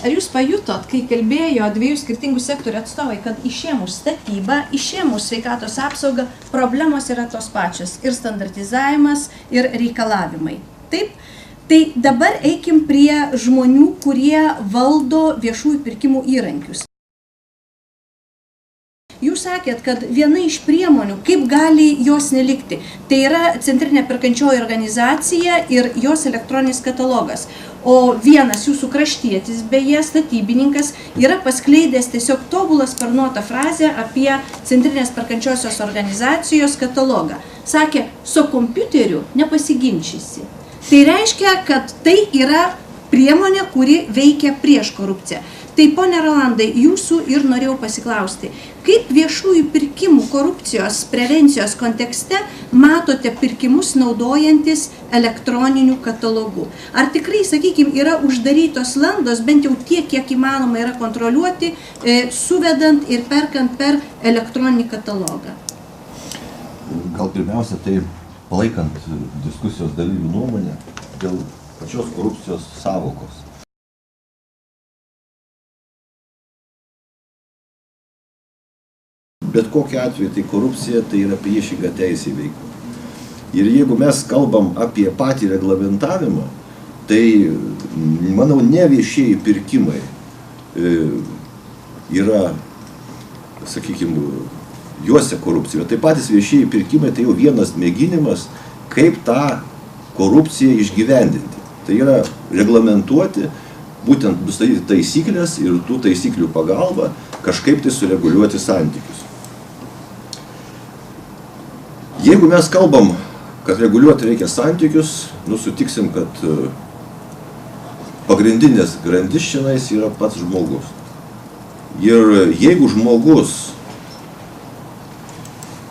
Ar jūs pajutot, kai kalbėjo dviejų skirtingų sektorių atstovai, kad išėmus statybą, išėmus sveikatos apsaugą, problemos yra tos pačios - ir standartizavimas, ir reikalavimai. Taip? Tai dabar eikim prie žmonių, kurie valdo viešųjų pirkimų įrankius. Jūs sakėt, kad viena iš priemonių, kaip gali jos nelikti, tai yra centrinė perkančioji organizacija ir jos elektroninis katalogas. O vienas jūsų kraštietis, beje, statybininkas, yra paskleidęs tiesiog tobulą sparnuotą frazę apie centrinės perkančiosios organizacijos katalogą. Sakė, su kompiuteriu nepasiginčysi. Tai reiškia, kad tai yra priemonė, kuri veikia prieš korupciją. Tai, pone Rolandai, jūsų ir norėjau pasiklausti, kaip viešųjų pirkimų korupcijos prevencijos kontekste matote pirkimus naudojantis elektroniniu katalogu? Ar tikrai, sakykime, yra uždarytos landos, bent jau tiek, kiek įmanoma yra kontroliuoti, suvedant ir perkant per elektroninį katalogą? Gal pirmiausia, tai palaikant diskusijos dalyvių nuomonę dėl pačios korupcijos sąvokos. Bet kokiu atveju tai korupcija tai yra priešinga teisė veikla. Ir jeigu mes kalbam apie patį reglamentavimą, tai, manau, ne viešieji pirkimai yra, sakykime, juose korupcija. Tai patys viešieji pirkimai tai jau vienas mėginimas, kaip tą korupciją išgyvendinti. Tai yra reglamentuoti, būtent nustatyti taisyklės ir tų taisyklių pagalba kažkaip tai sureguliuoti santykius. Jeigu mes kalbam, kad reguliuoti reikia santykius, sutiksim, kad pagrindinės grandis šiandien yra pats žmogus. Ir jeigu žmogus,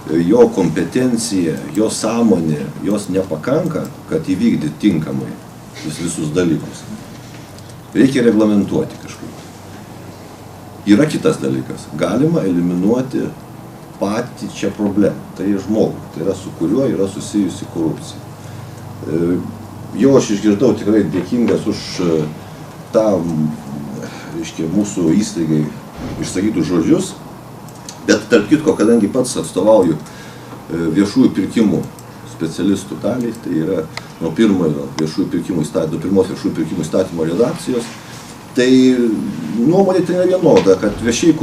jo kompetencija, jo sąmonė, jos nepakanka, kad įvykdyti tinkamai visus dalykus, reikia reglamentuoti kažkaip. Yra kitas dalykas. Galima eliminuoti patį čia problemą. Tai žmogų. Tai yra su kuriuo yra susijusi korupcija. Jau aš išgirdau tikrai dėkingas už tą, mūsų įstaigai išsakytų žodžius, bet tarp kitko, kadangi pats atstovauju viešųjų pirkimų specialistų daliai, tai yra nuo pirmos viešųjų pirkimų įstatymo redakcijos, tai nuomonė tai yra vienoda, kad viešieji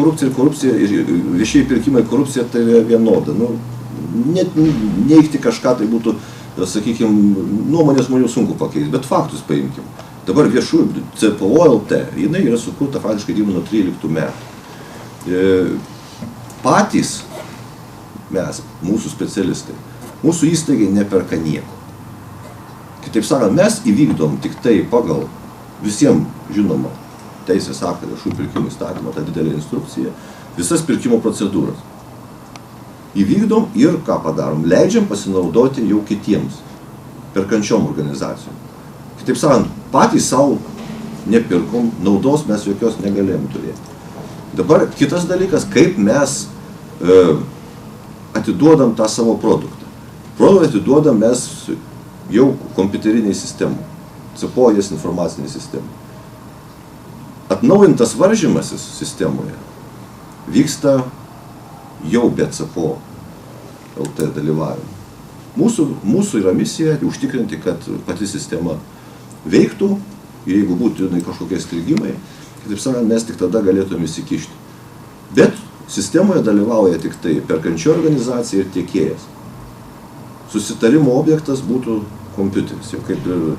pirkimai korupcija tai yra vienoda. Neigti kažką tai būtų, sakykime, nuomonės žmonių sunku pakeisti, bet faktus paimkim. Dabar viešųjų CPO-LT, jinai yra sukurta faktiškai nuo 13 metų. Patys mes, mūsų specialistai, mūsų įstaigai neperka nieko. Kitaip sakant, mes įvykdom tik tai pagal visiems žinoma teisės aktą viešųjų pirkimų įstatymą, tą didelę instrukciją, visas pirkimo procedūras. Įvykdom ir ką padarom? Leidžiam pasinaudoti jau kitiems perkančiom organizacijom. Kitaip sakant, patys savo nepirkom, naudos mes jokios negalėjom turėti. Dabar kitas dalykas, kaip mes atiduodam tą savo produktą. Produktą atiduodam mes jau kompiuteriniai sistemai, CPO-jas informaciniai sistemai. Atnaujintas varžymasis sistemoje vyksta jau be CPO LT dalyvavimo. Mūsų yra misija užtikrinti, kad pati sistema veiktų ir jeigu būtų kažkokie strigimai, kitaip sakant, mes tik tada galėtume įsikišti. Bet sistemoje dalyvauja tik tai perkančioji organizacija ir tiekėjas. Susitarimo objektas būtų kompiuteris. Jau kaip ir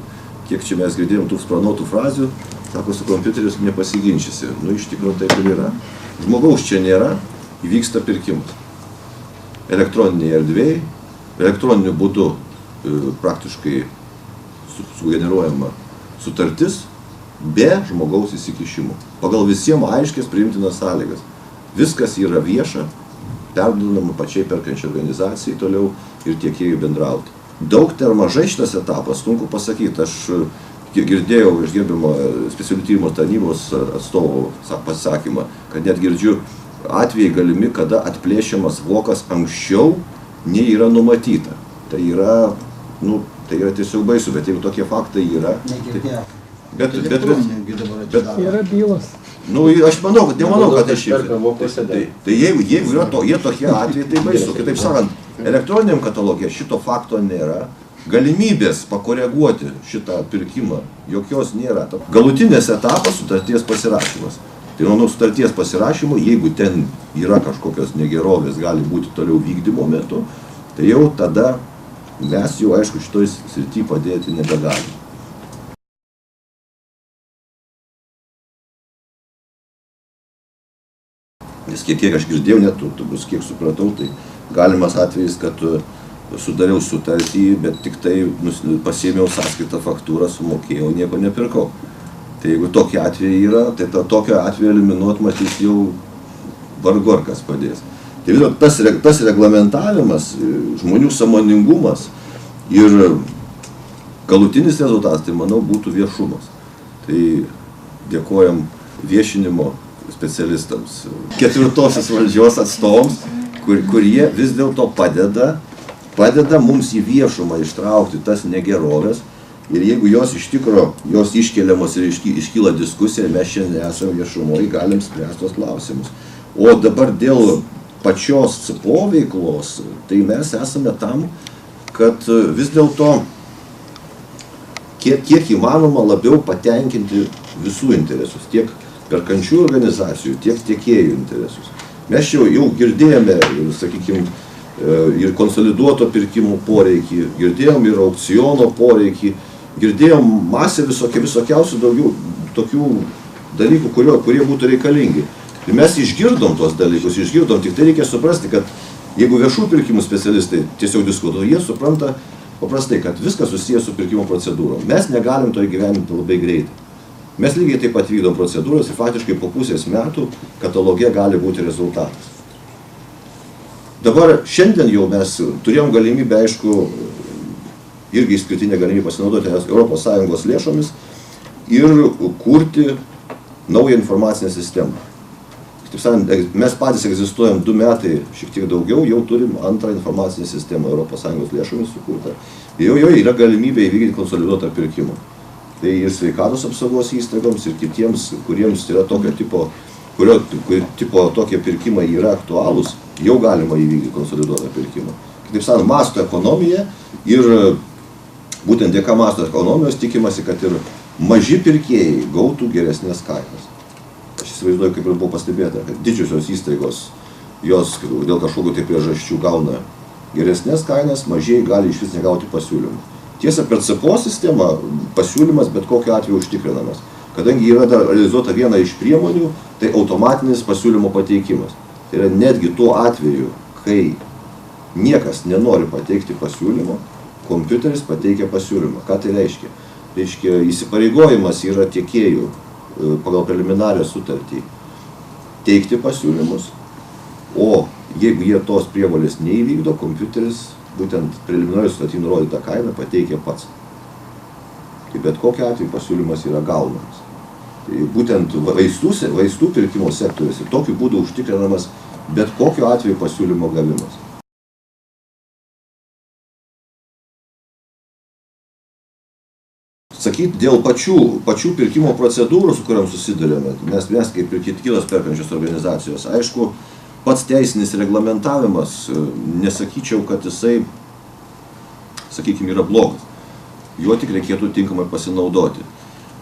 kiek čia mes girdėjom tų sparnuotų frazių, sako, su kompiuterius nepasiginčysi. Iš tikrųjų taip ir yra. Žmogaus čia nėra, įvyksta pirkimas. Elektroniniai erdvėjai, elektroniniu būdu praktiškai sugeneruojama sutartis be žmogaus įsikišimo. Pagal visiems aiškės priimtinas sąlygas. Viskas yra vieša, perduodama pačiai perkančiai organizacijai toliau ir tiekėjai bendrauti. Daug ar mažai šitas etapas, sunku pasakyti. Aš girdėjau iš gerbiamo specialių tyrimų tarnybos atstovų pasakymą, kad net girdžiu atvejai galimi, kada atplėšiamas vokas anksčiau nei yra numatyta. Tai yra tiesiog baisu, bet jeigu tokie faktai yra, Bet Yra bylos. nu, aš manau, kad nemanau, kad aš tai jeigu yra jie tokie atvejai, tai baisu. Kitaip sakant, elektroniniam katalogė šito fakto nėra. Galimybės pakoreguoti šitą pirkimą jokios nėra. Galutinės etapas sutarties pasirašymas. Tai nuo sutarties pasirašymo, jeigu ten yra kažkokios negerovės, gali būti toliau vykdymo metu, tai jau tada mes jau, aišku, šitoj srity padėti nebegalime. Nes kiek aš girdėjau, net kiek supratau, tai galimas atvejis, kad sudariau sutartį, bet tik tai pasiėmiau sąskaitą faktūrą, sumokėjau, nieko nepirkau. Tai jeigu tokie atvejai yra, tai tokio atveju eliminuot matys jau vargu ar kas padės. Tai vis dėlto tas reglamentavimas, žmonių sąmoningumas ir galutinis rezultatas, tai manau, būtų viešumas. Tai dėkojam viešinimo specialistams, ketvirtosios valdžios atstovams, kurie vis dėlto padeda mums į viešumą ištraukti tas negerovės ir jeigu jos iš tikro, jos iškeliamos ir iškyla diskusija, mes šiandien esame viešumoje, galim spręsti tos klausimus. O dabar dėl pačios CPO veiklos, tai mes esame tam, kad vis dėlto kiek įmanoma labiau patenkinti visų interesus, tiek perkančių organizacijų, tiek tiekėjų interesus. Mes jau girdėjome, sakykime, ir konsoliduoto pirkimų poreikį, girdėjom ir aukciono poreikį, girdėjom masę visokiausių daugiau tokių dalykų, kurie būtų reikalingi. Ir mes išgirdom tos dalykus, tik tai reikia suprasti, kad jeigu viešų pirkimų specialistai tiesiog diskutuoja, jie supranta paprastai, kad viskas susijęs su pirkimo procedūrom. Mes negalim to įgyvendinti labai greitai. Mes lygiai taip pat vykdom procedūras ir faktiškai po pusės metų kataloge gali būti rezultatas. Dabar šiandien jau mes turėjom galimybę, aišku, irgi išskirtinę galimybę pasinaudoti ES lėšomis ir kurti naują informacinę sistemą. Taip sakant, mes patys egzistuojam 2 metai, šiek tiek daugiau, jau turim antrą informacinę sistemą ES lėšomis sukurtą. Jau yra galimybė įvykdyti konsoliduotą pirkimą. Tai ir sveikatos apsaugos įstaigoms, ir kitiems, kuriems yra tokio tipo tokie pirkimai yra aktualūs, jau galima įvykdyti konsoliduotą pirkimą. Kitaip sakant, masto ekonomija ir būtent dėka masto ekonomijos tikimasi, kad ir maži pirkėjai gautų geresnės kainas. Aš įsivaizduoju, kaip ir buvo pastebėta, kad didžiosios įstaigos, jos dėl kažkokių tai priežasčių gauna geresnės kainas, mažieji gali iš vis negauti pasiūlymų. Tiesa, per CPO sistemą pasiūlymas bet kokiu atveju užtikrinamas. Kadangi yra dar realizuota viena iš priemonių, tai automatinis pasiūlymo pateikimas. Tai yra netgi tuo atveju, kai niekas nenori pateikti pasiūlymo, kompiuteris pateikia pasiūlymą. Ką tai reiškia? Reiškia, įsipareigojimas yra tiekėjų pagal preliminarią sutartį teikti pasiūlymus, o jeigu jie tos prievolės neįvykdo, kompiuteris būtent preliminariai sutartį nurodytą kainą pateikia pats. Tai bet kokiu atveju pasiūlymas yra gaunamas. Tai būtent vaistų pirkimo sektoriuose tokiu būdu užtikrinamas bet kokiu atveju pasiūlymo gavimas. Sakyti, dėl pačių pirkimo procedūrų, su kuriam susidurėme, mes kaip ir kitos perkančios organizacijos, aišku, pats teisinis reglamentavimas, nesakyčiau, kad jisai, sakykime, yra blogas. Juo tik reikėtų tinkamai pasinaudoti.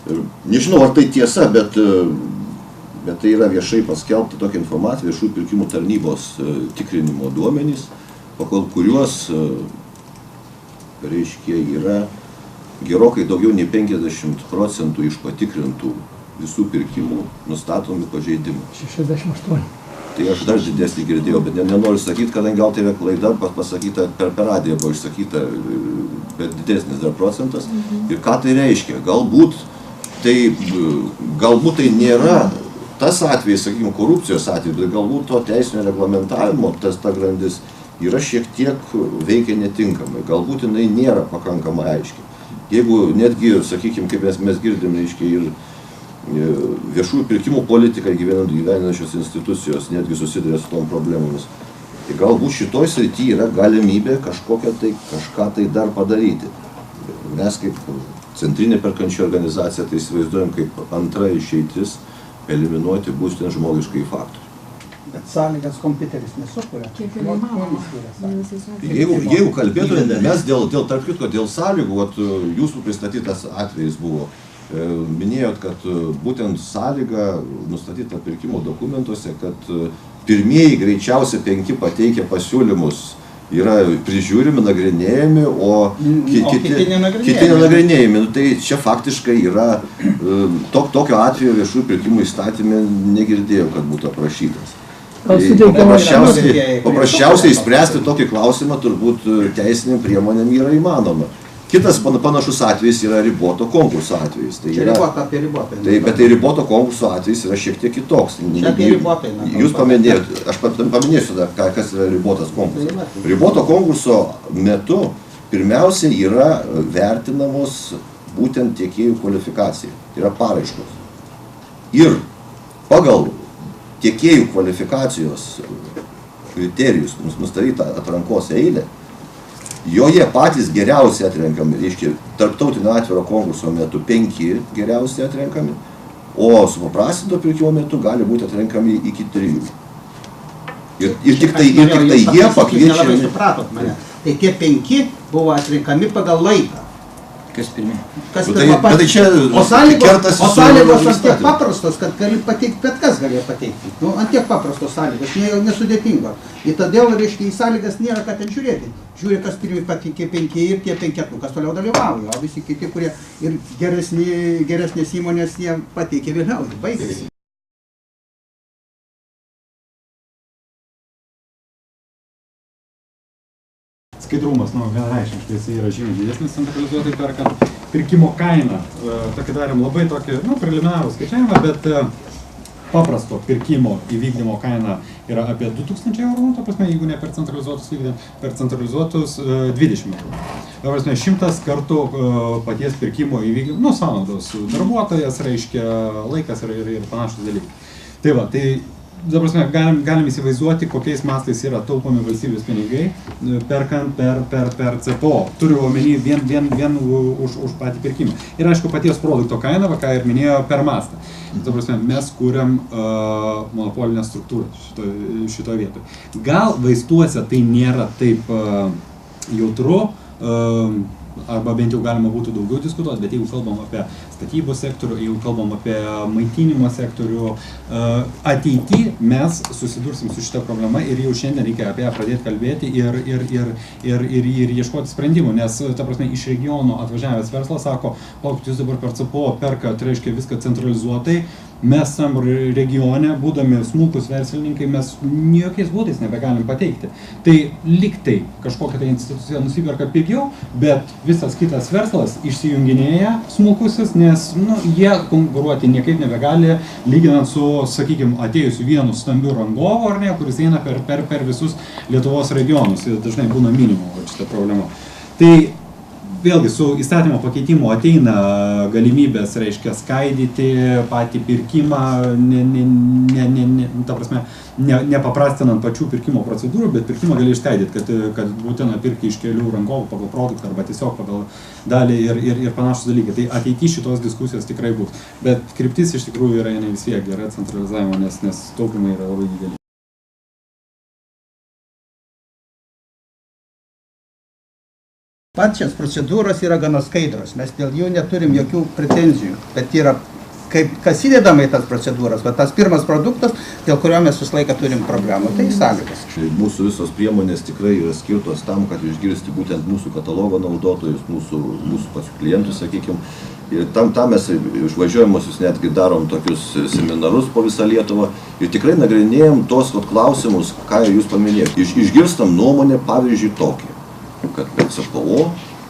Ir nežinau, ar tai tiesa, bet tai yra viešai paskelbta tokia informacija, viešųjų pirkimų tarnybos tikrinimo duomenys, pagal kuriuos, reiškia, yra gerokai daugiau nei 50% iš patikrintų visų pirkimų nustatomi pažeidimai. 68. Tai aš dar didesnį girdėjau, bet nenoriu sakyti, kadangi gal tai yra klaida pasakyta per radiją, buvo išsakyta, bet didesnis dar procentas. Ir ką tai reiškia? Galbūt tai nėra tas atvejis, sakykime, korupcijos atvejis, bet galbūt to teisinio reglamentavimo ta grandis yra šiek tiek veikia netinkamai. Galbūt jinai nėra pakankamai aiški. Jeigu netgi, sakykime, kaip mes girdime, ir viešųjų pirkimų politiką gyvenančios institucijos netgi susiduria su tom problemomis. Tai galbūt šitoj srity yra galimybė kažką tai dar padaryti. Mes kaip centrinė perkančioji organizacija, tai įsivaizduojam kaip antra išeitis eliminuoti būtent žmogiškai faktorių. Bet sąlygas kompiuteris nesukuria. Jeigu kalbėtume, mes tarp kitko, dėl sąlygų, jūsų pristatytas atvejis buvo, minėjot, kad būtent sąlyga nustatyta pirkimo dokumentuose, kad pirmieji greičiausiai 5 pateikę pasiūlymus yra prižiūrimi, nagrinėjami, o kiti nenagrinėjami. Tai čia faktiškai yra, tokio atveju viešųjų pirkimų įstatymė negirdėjau, kad būtų aprašytas. Paprasčiausiai spręsti tokį klausimą turbūt teisiniam priemonėm yra įmanoma. Kitas panašus atvejis yra riboto konkurso atvejis. Bet tai riboto konkurso atvejis yra šiek tiek kitoks. Jūs paminėjot, aš paminėsiu dar, kas yra ribotas konkursas. Riboto konkurso metu pirmiausia yra vertinamos būtent tiekėjų kvalifikacija. Tai yra paraiškos. Ir pagal tiekėjų kvalifikacijos kriterijus nustatytą atrankos eilę, joje patys geriausiai atrenkami, reiškia, tarptautinio atviro konkurso metu 5 geriausiai atrenkami, o supaprastinto pirkimo metu gali būti atrenkami iki 3. Ir tik tai jie pakviečiami. Supratot mane. Tai tie 5 buvo atrenkami pagal laiką. Kas pirmie? O sąlygos ant tiek paprastos, kad gali pateikti, bet kas galėjo pateikti. Ant tiek paprastos sąlygos, nesudėtingos. Ir todėl, reiškia, į sąlygas nėra ką ten žiūrėti. Žiūrė, kas pirmi pateikė 5 ir tie 5, kas toliau dalyvauja. O visi kiti, kurie ir geresnės įmonės, jie pateikė vėliau, baigėsi. Skaidrumas, vienareikšmiškai jis yra žymiai didesnis centralizuotai perkant. Pirkimo kaina, tokį darėm labai tokį, preliminarų skaičiavimą, bet paprasto pirkimo įvykdymo kaina yra apie 2000 eurų, to prasme, jeigu ne per centralizuotus vykdėm, per centralizuotus 20 eurų. To prasme, 100 kartų paties pirkimo įvykdymo, sąnaudos darbuotojas, reiškia laikas ir panašus dalykai. Tai va, tai dabar galim įsivaizduoti, kokiais mastais yra taupomi valstybės pinigai, perkant per CPO. Turiu omeny vien už patį pirkimą. Ir aišku, paties produkto kaina, ką ir minėjo, per mastą. Dabar mes kūriam monopolinę struktūrą šitoje vietoje. Gal vaistuose tai nėra taip jautru, arba bent jau galima būtų daugiau diskutuoti, bet jeigu kalbam apie statybos sektorių, jeigu kalbam apie maitinimo sektorių, ateityje mes susidursim su šitą problemą ir jau šiandien reikia apie ją pradėti kalbėti ir ieškoti sprendimų, nes, ta prasme, iš regiono atvažiavęs verslas sako, laukit, jūs dabar per CPO perkat, reiškia, viską centralizuotai, mes tam regione, būdami smulkus verslininkai, mes jokiais būdais nebegalim pateikti. Tai liktai kažkokia tai institucija nusiperka pigiau, bet visas kitas verslas išsijunginėja smulkusis, nes jie konkuruoti niekaip nebegali, lyginant su, sakykime, atėjusiu vienu stambiu rangovu, ar ne, kuris eina per visus Lietuvos regionus. Ir dažnai būna minimum šitą problemą. Tai vėlgi, su įstatymo pakeitimu ateina galimybės, reiškia, skaidyti patį pirkimą, ta prasme, nepaprastinant pačių pirkimo procedūrų, bet pirkimą gali išskaidyti, kad būtina pirkti iš kelių rangovų pagal produktą arba tiesiog pagal dalį ir panašus dalykai. Tai ateityje šitos diskusijos tikrai bus. Bet kryptis iš tikrųjų yra ne vis tiek gera centralizavimo, nes taupymai yra labai dideli. Pačios procedūros yra gana skaidros, mes dėl jų neturim jokių pretenzijų, bet yra, kas įdedama į tas procedūras, bet tas pirmas produktas, dėl kurio mes visą laiką turim problemų, tai sąlygas. Mūsų visos priemonės tikrai yra skirtos tam, kad išgirsti būtent mūsų katalogo naudotojus, mūsų pačių klientus, sakykime. Ir tam mes išvažiuojamusius netgi darom tokius seminarus po visą Lietuvą ir tikrai nagrinėjom tos klausimus, ką jūs paminėjote. Išgirstam nuomonę, pavyzdžiui, tokį, kad per CPO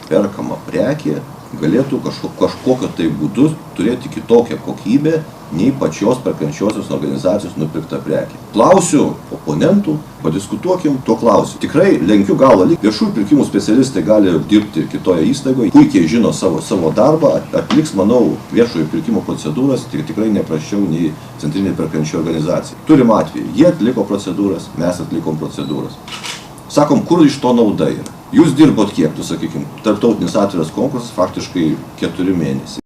perkama prekė galėtų kažkokio tai būdu turėti kitokią kokybę nei pačios perkančiosios organizacijos nupirkta prekė. Klausiu oponentų, padiskutuokim tuo klausimu. Tikrai lenkiu galvą, viešųjų pirkimų specialistai gali dirbti kitoje įstaigoje, puikiai žino savo darbą, atliks, manau, viešųjų pirkimų procedūras tikrai neprasčiau nei centrinė perkančioji organizacija. Turim atvejį, jie atliko procedūras, mes atlikom procedūras. Sakom, kur iš to nauda yra? Jūs dirbot kiek, tu sakykim, tarptautinis atviras konkursas faktiškai 4 mėnesiai.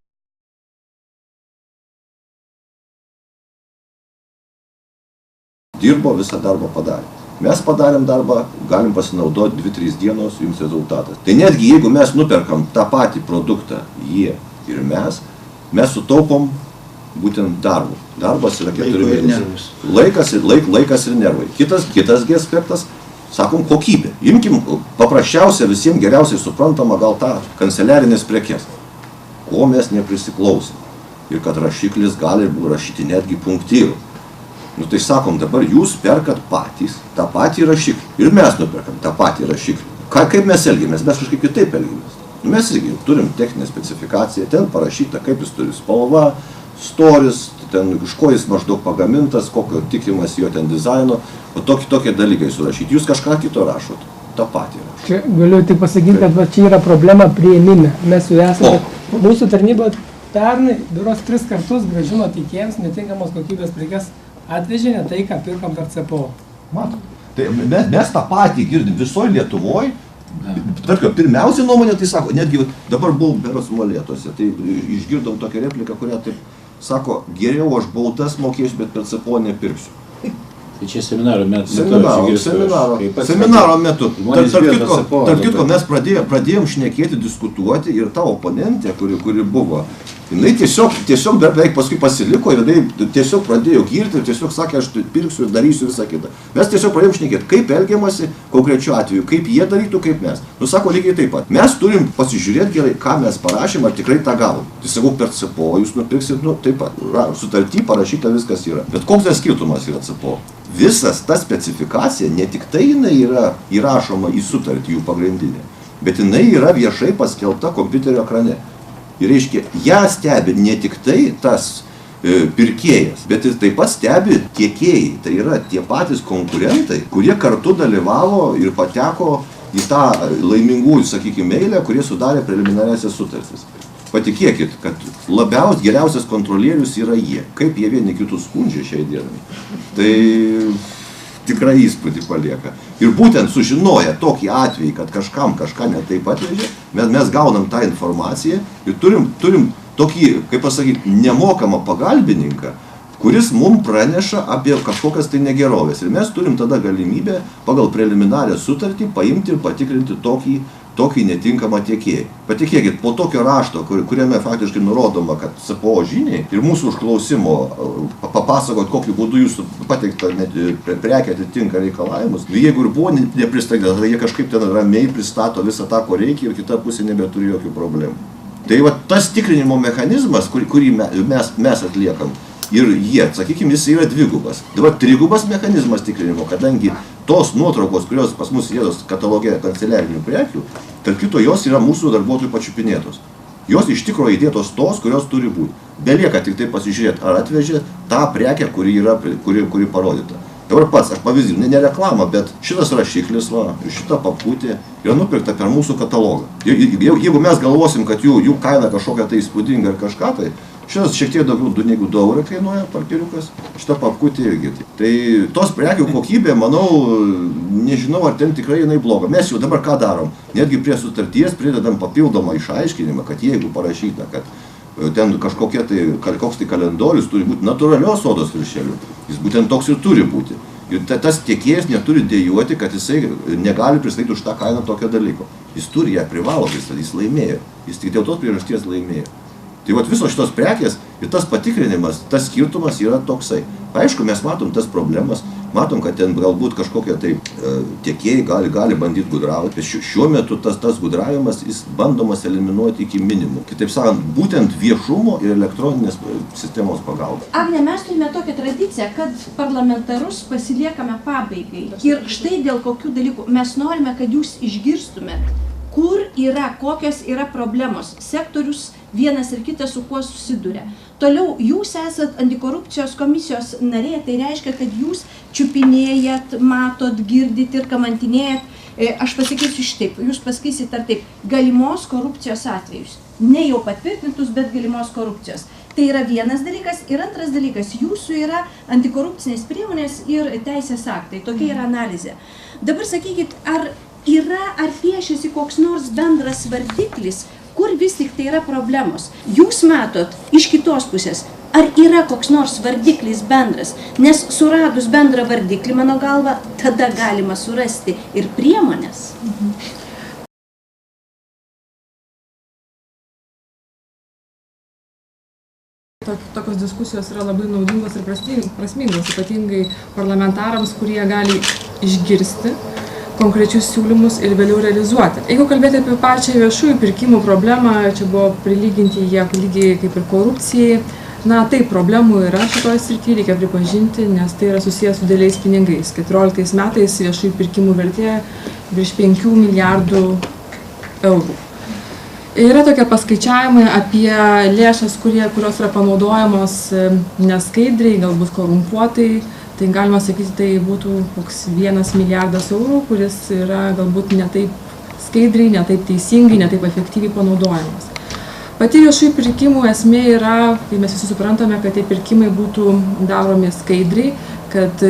Dirbo, visą darbą padarė. Mes padarėm darbą, galim pasinaudoti 2-3 dienos, jums rezultatas. Tai netgi jeigu mes nuperkam tą patį produktą, jie ir mes sutaupom būtent darbų. Darbas yra 4 mėnesiai. Laikas ir nervai. Kitas aspektas, sakom, kokybė. Imkim paprasčiausia, visiems geriausiai suprantama gal tą kanceliarinės prekes, ko mes neprisiklausim. Ir kad rašiklis gali rašyti netgi punktyrų. Nu tai sakom, dabar jūs perkat patys tą patį rašiklį ir mes nuperkam tą patį rašiklį. Kaip mes elgiamės? Mes kažkaip kitaip elgiamės. Mes irgi turim techninę specifikaciją, ten parašyta, kaip jis turi spalva, storis, ten iš ko jis maždaug pagamintas, kokio tikimas jo ten dizaino, o tokie dalykai surašyti. Jūs kažką kito rašot, tą patį rašot. Čia galiu tik pasakyti, kad čia yra problema priėmime. Mes jau esame, mūsų tarnyba pernai berods 3 kartus grąžino teikėjams netinkamos kokybės prekes, atvežė ne tai, ką pirkom per CPO. Matom. Tai mes tą patį girdim visoje Lietuvoje. Tarkim, pirmiausia nuomonė, tai sako, netgi dabar buvau berods Molėtuose, tai išgirdom tokią repliką, kurią taip sako, geriau aš baudas mokėsiu, bet per CPO nepirksiu. Tai čia seminaro metu. Seminaro metu. Tarp kitko, mes pradėjom šnekėti, diskutuoti ir ta oponentė, kuri buvo, jinai tiesiog beveik paskui pasiliko ir jinai tiesiog pradėjo girti ir tiesiog sakė, aš pirksiu ir darysiu visą kitą. Mes tiesiog pradėjom šnekėti, kaip elgiamasi konkrečiu atveju, kaip jie darytų, kaip mes. Nu sako lygiai taip pat. Mes turim pasižiūrėti gerai, ką mes parašėm, ar tikrai tą gavom. Tai sakau, per CPO jūs nupirksit, nu taip pat, sutarty parašyta viskas yra. Bet koks tas skirtumas yra CPO? Visas ta specifikacija, ne tik tai jinai yra įrašoma į sutartį jų pagrindinę, bet jinai yra viešai paskelbta kompiuterio ekrane. Ir reiškia, ją stebi ne tik tai tas pirkėjas, bet ir taip pat stebi tiekėjai. Tai yra tie patys konkurentai, kurie kartu dalyvavo ir pateko į tą laimingųjų, sakykime, eilę, kurie sudarė preliminariasias sutartis. Patikėkit, kad geriausias kontrolierius yra jie. Kaip jie vieni kitus skundžia šiai dienai. Tai tikrai įspūdį palieka. Ir būtent sužinoję tokį atvejį, kad kažkam kažką ne taip atvežė, mes gaunam tą informaciją ir turim tokį, kaip pasakyti, nemokamą pagalbininką, kuris mums praneša apie kažkokias tai negerovės. Ir mes turim tada galimybę pagal preliminarią sutartį paimti ir patikrinti tokį netinkamą tiekėją. Patikėkit, po tokio rašto, kuriame faktiškai nurodoma, kad CPO žiniai ir mūsų užklausimo papasakot, kokiu būdu jūsų pateiktą prekę atitinka reikalavimus, jeigu ir buvo nepristatyta, tada jie kažkaip ten ramiai pristato visą tą, ko reikia ir kita pusė nebeturi jokių problemų. Tai va tas tikrinimo mechanizmas, kurį mes atliekam, ir jie, sakykime, jis yra dvigubas. Dabar trigubas mechanizmas tikrinimo, kadangi tos nuotraukos, kurios pas mus įdėtos kataloge kanceliarinių prekių, tarp kito jos yra mūsų darbuotojų pačiupinėtos. Jos iš tikrųjų įdėtos tos, kurios turi būti. Belieka tik tai pasižiūrėti, ar atvežė tą prekę, kuri parodyta. Dabar pats, aš pavyzdį, ne reklamą, bet šitas rašiklis, šita papkutė yra nupirkta per mūsų katalogą. Jeigu mes galvosim, kad jų kaina kažkokia tai įspūdinga ar kažką, tai šitas šiek tiek daugiau negu 2 eurų kainuoja parkiriukas, šita papkutė irgi. Tai tos prekių kokybė, manau, nežinau, ar ten tikrai jinai bloga. Mes jau dabar ką darom? Netgi prie sutarties pridedam papildomą išaiškinimą, kad jeigu parašyta, kad ten koks tai kalendorius turi būti natūralios odos viršelių. Jis būtent toks ir turi būti. Ir tas tiekėjas neturi dejuoti, kad jisai negali pristatyti už tą kainą tokio dalyko. Jis turi ją privalo pristatyti, jis laimėjo. Jis tik dėl tos priežasties laimėjo. Tai vat visos šitos prekės ir tas patikrinimas, tas skirtumas yra toksai. Aišku, mes matom tas problemas, matom, kad ten galbūt kažkokie tai tiekėjai gali bandyti gudrauti. Šiuo metu tas gudravimas jis bandomas eliminuoti iki minimumo. Kitaip sakant, būtent viešumo ir elektroninės sistemos pagalba. Agne, mes turime tokią tradiciją, kad parlamentarus pasiliekame pabaigai. Ir štai dėl kokių dalykų mes norime, kad jūs išgirstumėt, kur yra, kokios yra problemos, sektorius vienas ir kitas su kuo susiduria. Toliau, jūs esat antikorupcijos komisijos narė, tai reiškia, kad jūs čiupinėjat, matot, girdit ir kamantinėjat. Aš pasakysiu šitaip, jūs pasakysit ar taip, galimos korupcijos atvejus. Ne jau patvirtintus, bet galimos korupcijos. Tai yra vienas dalykas. Ir antras dalykas, jūsų yra antikorupcinės priemonės ir teisės aktai. Tokia yra analizė. Dabar sakykit, ar yra ar piešiasi koks nors bendras vardiklis, kur vis tik tai yra problemos. Jūs matot iš kitos pusės, ar yra koks nors vardiklis bendras, nes suradus bendrą vardiklį, mano galva, tada galima surasti ir priemonės. Tokios diskusijos yra labai naudingos ir prasmingos, ypatingai parlamentarams, kurie gali išgirsti konkrečius siūlymus ir vėliau realizuoti. Jeigu kalbėti apie pačią viešųjų pirkimų problemą, čia buvo prilyginti jie lygiai kaip ir korupcijai. Na, taip, problemų yra šitoje srityje, reikia pripažinti, nes tai yra susijęs su dideliais pinigais. 14 metais viešųjų pirkimų vertė virš 5 milijardų eurų. Yra tokie paskaičiavimai apie lėšas, kurios yra panaudojamos neskaidriai, galbūt korumpuotai. Tai galima sakyti, tai būtų koks 1 milijardas eurų, kuris yra galbūt ne taip skaidriai, ne taip teisingai, ne taip efektyviai panaudojamas. Pati viešųjų pirkimų esmė yra, kai mes visi suprantame, kad tie pirkimai būtų daromi skaidriai, kad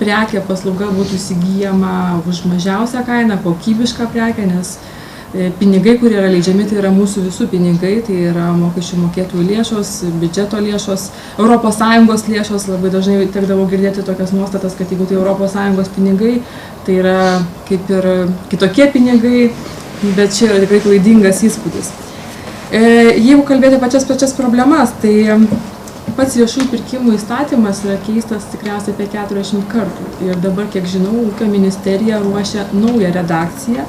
prekė paslauga būtų įsigyjama už mažiausią kainą, kokybišką prekę, nes pinigai, kurie yra leidžiami, tai yra mūsų visų pinigai, tai yra mokesčių mokėtojų lėšos, biudžeto lėšos, ES lėšos. Labai dažnai tekdavo girdėti tokias nuostatas, kad jeigu tai ES pinigai, tai yra kaip ir kitokie pinigai, bet čia yra tikrai klaidingas įspūdis. Jeigu kalbėti pačias problemas, tai pats viešųjų pirkimų įstatymas yra keistas tikriausiai apie 40 kartų. Ir dabar, kiek žinau, Ūkio ministerija ruošia naują redakciją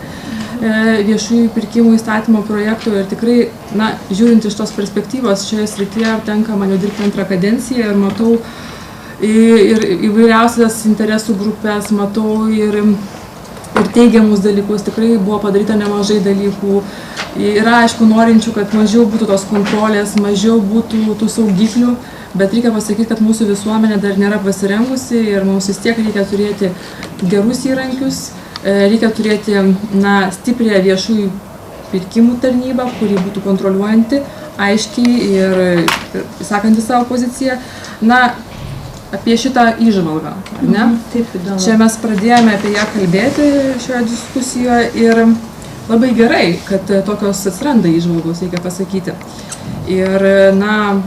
viešųjų pirkimų įstatymo projektų ir tikrai, na, žiūrint iš tos perspektyvos, šioje srityje tenka man jau dirbti antrą kadenciją ir matau ir įvairiausias interesų grupės, matau ir teigiamus dalykus, tikrai buvo padaryta nemažai dalykų. Yra, aišku, norinčių, kad mažiau būtų tos kontrolės, mažiau būtų tų saugiklių, bet reikia pasakyti, kad mūsų visuomenė dar nėra pasirengusi ir mums vis tiek reikia turėti gerus įrankius. Reikia turėti, na, stiprią viešųjų pirkimų tarnybą, kuri būtų kontroliuojanti, aiškiai ir sakanti savo poziciją. Na, apie šitą įžvalgą, ar ne? Taip, įdomu. Čia mes pradėjome apie ją kalbėti šioje diskusijoje ir labai gerai, kad tokios atsiranda įžvalgos, reikia pasakyti. Ir, na,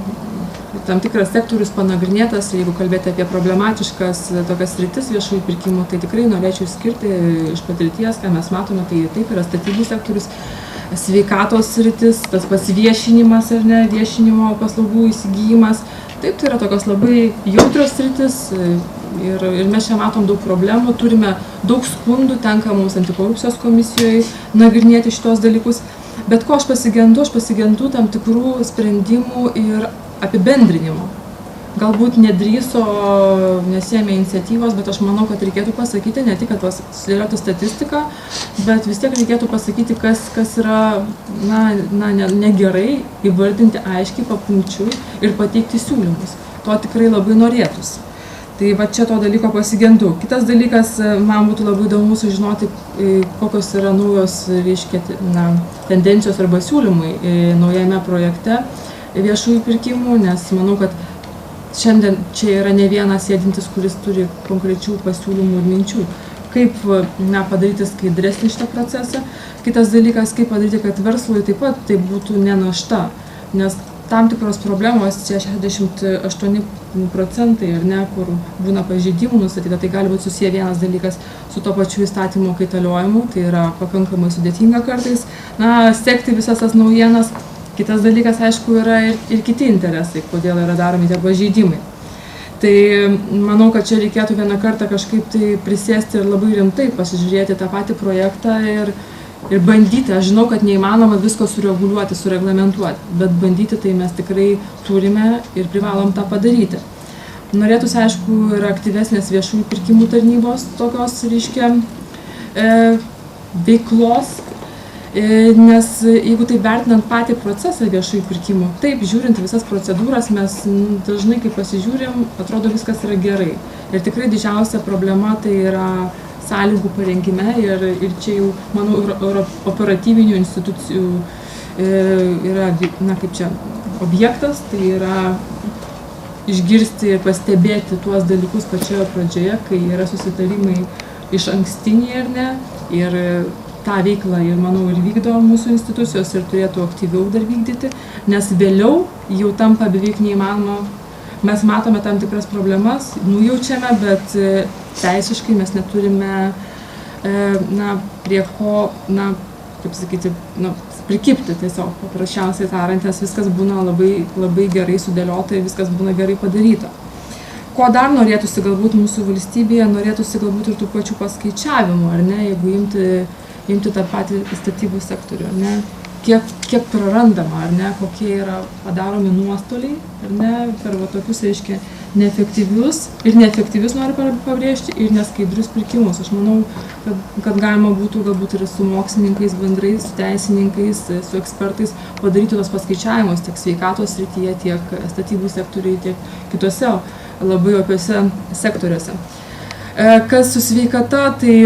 tam tikras sektorius panagrinėtas, jeigu kalbėti apie problematiškas tokias sritis viešųjų pirkimų, tai tikrai norėčiau skirti iš patirties, ką mes matome, tai taip yra statybų sektorius, sveikatos sritis, tas pats viešinimas ar ne, viešinimo paslaugų įsigijimas. Taip, tai yra tokios labai jautrios sritis ir mes čia matom daug problemų, turime daug skundų, tenka mums antikorupcijos komisijoje nagrinėti šitos dalykus. Bet ko aš pasigendu tam tikrų sprendimų ir apibendrinimo. Galbūt nedrįso, nesėmė iniciatyvos, bet aš manau, kad reikėtų pasakyti ne tik, kad yra statistika, bet vis tiek reikėtų pasakyti, kas yra negerai, įvardinti aiškiai, papunkčiui ir pateikti siūlymus. To tikrai labai norėtųsi. Tai va čia to dalyko pasigendu. Kitas dalykas, man būtų labai įdomu sužinoti, kokios yra naujos, reiškia, tendencijos arba siūlymai naujame projekte viešųjų pirkimų, nes manau, kad šiandien čia yra ne vienas sėdintis, kuris turi konkrečių pasiūlymų ir minčių, kaip padaryti skaidresnį šitą procesą. Kitas dalykas, kaip padaryti, kad verslui taip pat tai būtų ne našta, nes tam tikros problemos, čia 68%, ar ne, kur būna pažeidimų nustatyta, tai gali būti susiję vienas dalykas su to pačiu įstatymo kaitaliojimu, tai yra pakankamai sudėtinga kartais, sekti visas tas naujienas. Kitas dalykas, aišku, yra ir kiti interesai, kodėl yra daromi tie pažeidimai. Tai manau, kad čia reikėtų vieną kartą kažkaip tai prisėsti ir labai rimtai pasižiūrėti tą patį projektą ir bandyti. Aš žinau, kad neįmanoma visko sureguliuoti, sureglamentuoti, bet bandyti tai mes tikrai turime ir privalom tą padaryti. Norėtųsi, aišku, ir aktyvesnės viešųjų pirkimų tarnybos tokios, reiškia, veiklos. Nes jeigu tai vertinant patį procesą viešųjų pirkimų, taip, žiūrint visas procedūras, mes dažnai, kai pasižiūrim, atrodo viskas yra gerai. Ir tikrai didžiausia problema tai yra sąlygų parengime ir čia jau, manau, operatyvinių institucijų yra, kaip čia, objektas, tai yra išgirsti ir pastebėti tuos dalykus pačioje pradžioje, kai yra susitarimai iš ankstiniai ar ne, Ir tą veiklą, ir manau, ir vykdo mūsų institucijos ir turėtų aktyviau dar vykdyti, nes vėliau jau tampa beveik neįmanoma. Mes matome tam tikras problemas, nujaučiame, bet teisiškai mes neturime prie ko, kaip sakyti, prikibti tiesiog, paprasčiausiai tariant, nes viskas būna labai, labai gerai sudėliota ir viskas būna gerai padaryta. Ko dar norėtųsi galbūt mūsų valstybėje, norėtųsi galbūt ir tų pačių paskaičiavimų, ar ne, jeigu imti tą patį statybų sektorių, ar ne, kiek prarandama, ar ne, kokie yra padaromi nuostoliai, ar ne, per tokius, reiškia, neefektyvius noriu pabrėžti, ir neskaidrius pirkimus. Aš manau, kad galima būtų galbūt ir su mokslininkais bendrai, su teisininkais, su ekspertais padaryti tos paskaičiavimus tiek sveikatos srityje, tiek statybų sektoriuje, tiek kitose labai opiuose sektoriuose. Kas su sveikata, tai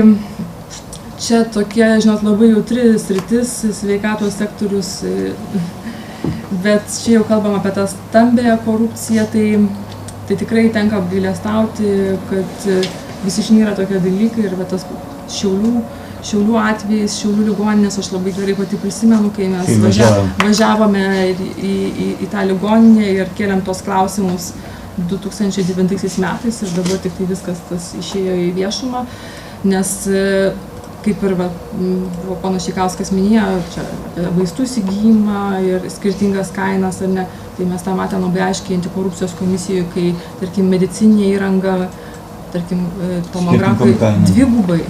čia tokia, žinot, labai jautri sritis, sveikatos sektorius, bet čia jau kalbam apie tą stambėją korupciją, tai tikrai tenka apgailestauti, kad visi išnyra tokie dalykai ir tas Šiaulių atvejais, Šiaulių ligoninės, aš labai gerai pati prisimenu, kai mes važiavome į tą ligoninę ir kėlėm tos klausimus 2009 metais ir dabar tik tai viskas tas išėjo į viešumą, nes kaip ir buvo ponas Šikauskas minėjo, čia apie vaistų įsigijimą ir skirtingas kainas, ar ne, tai mes tą matėme labai aiškiai antikorupcijos komisijoje, kai, tarkim, medicininė įranga, tarkim, tomografai dvigubai,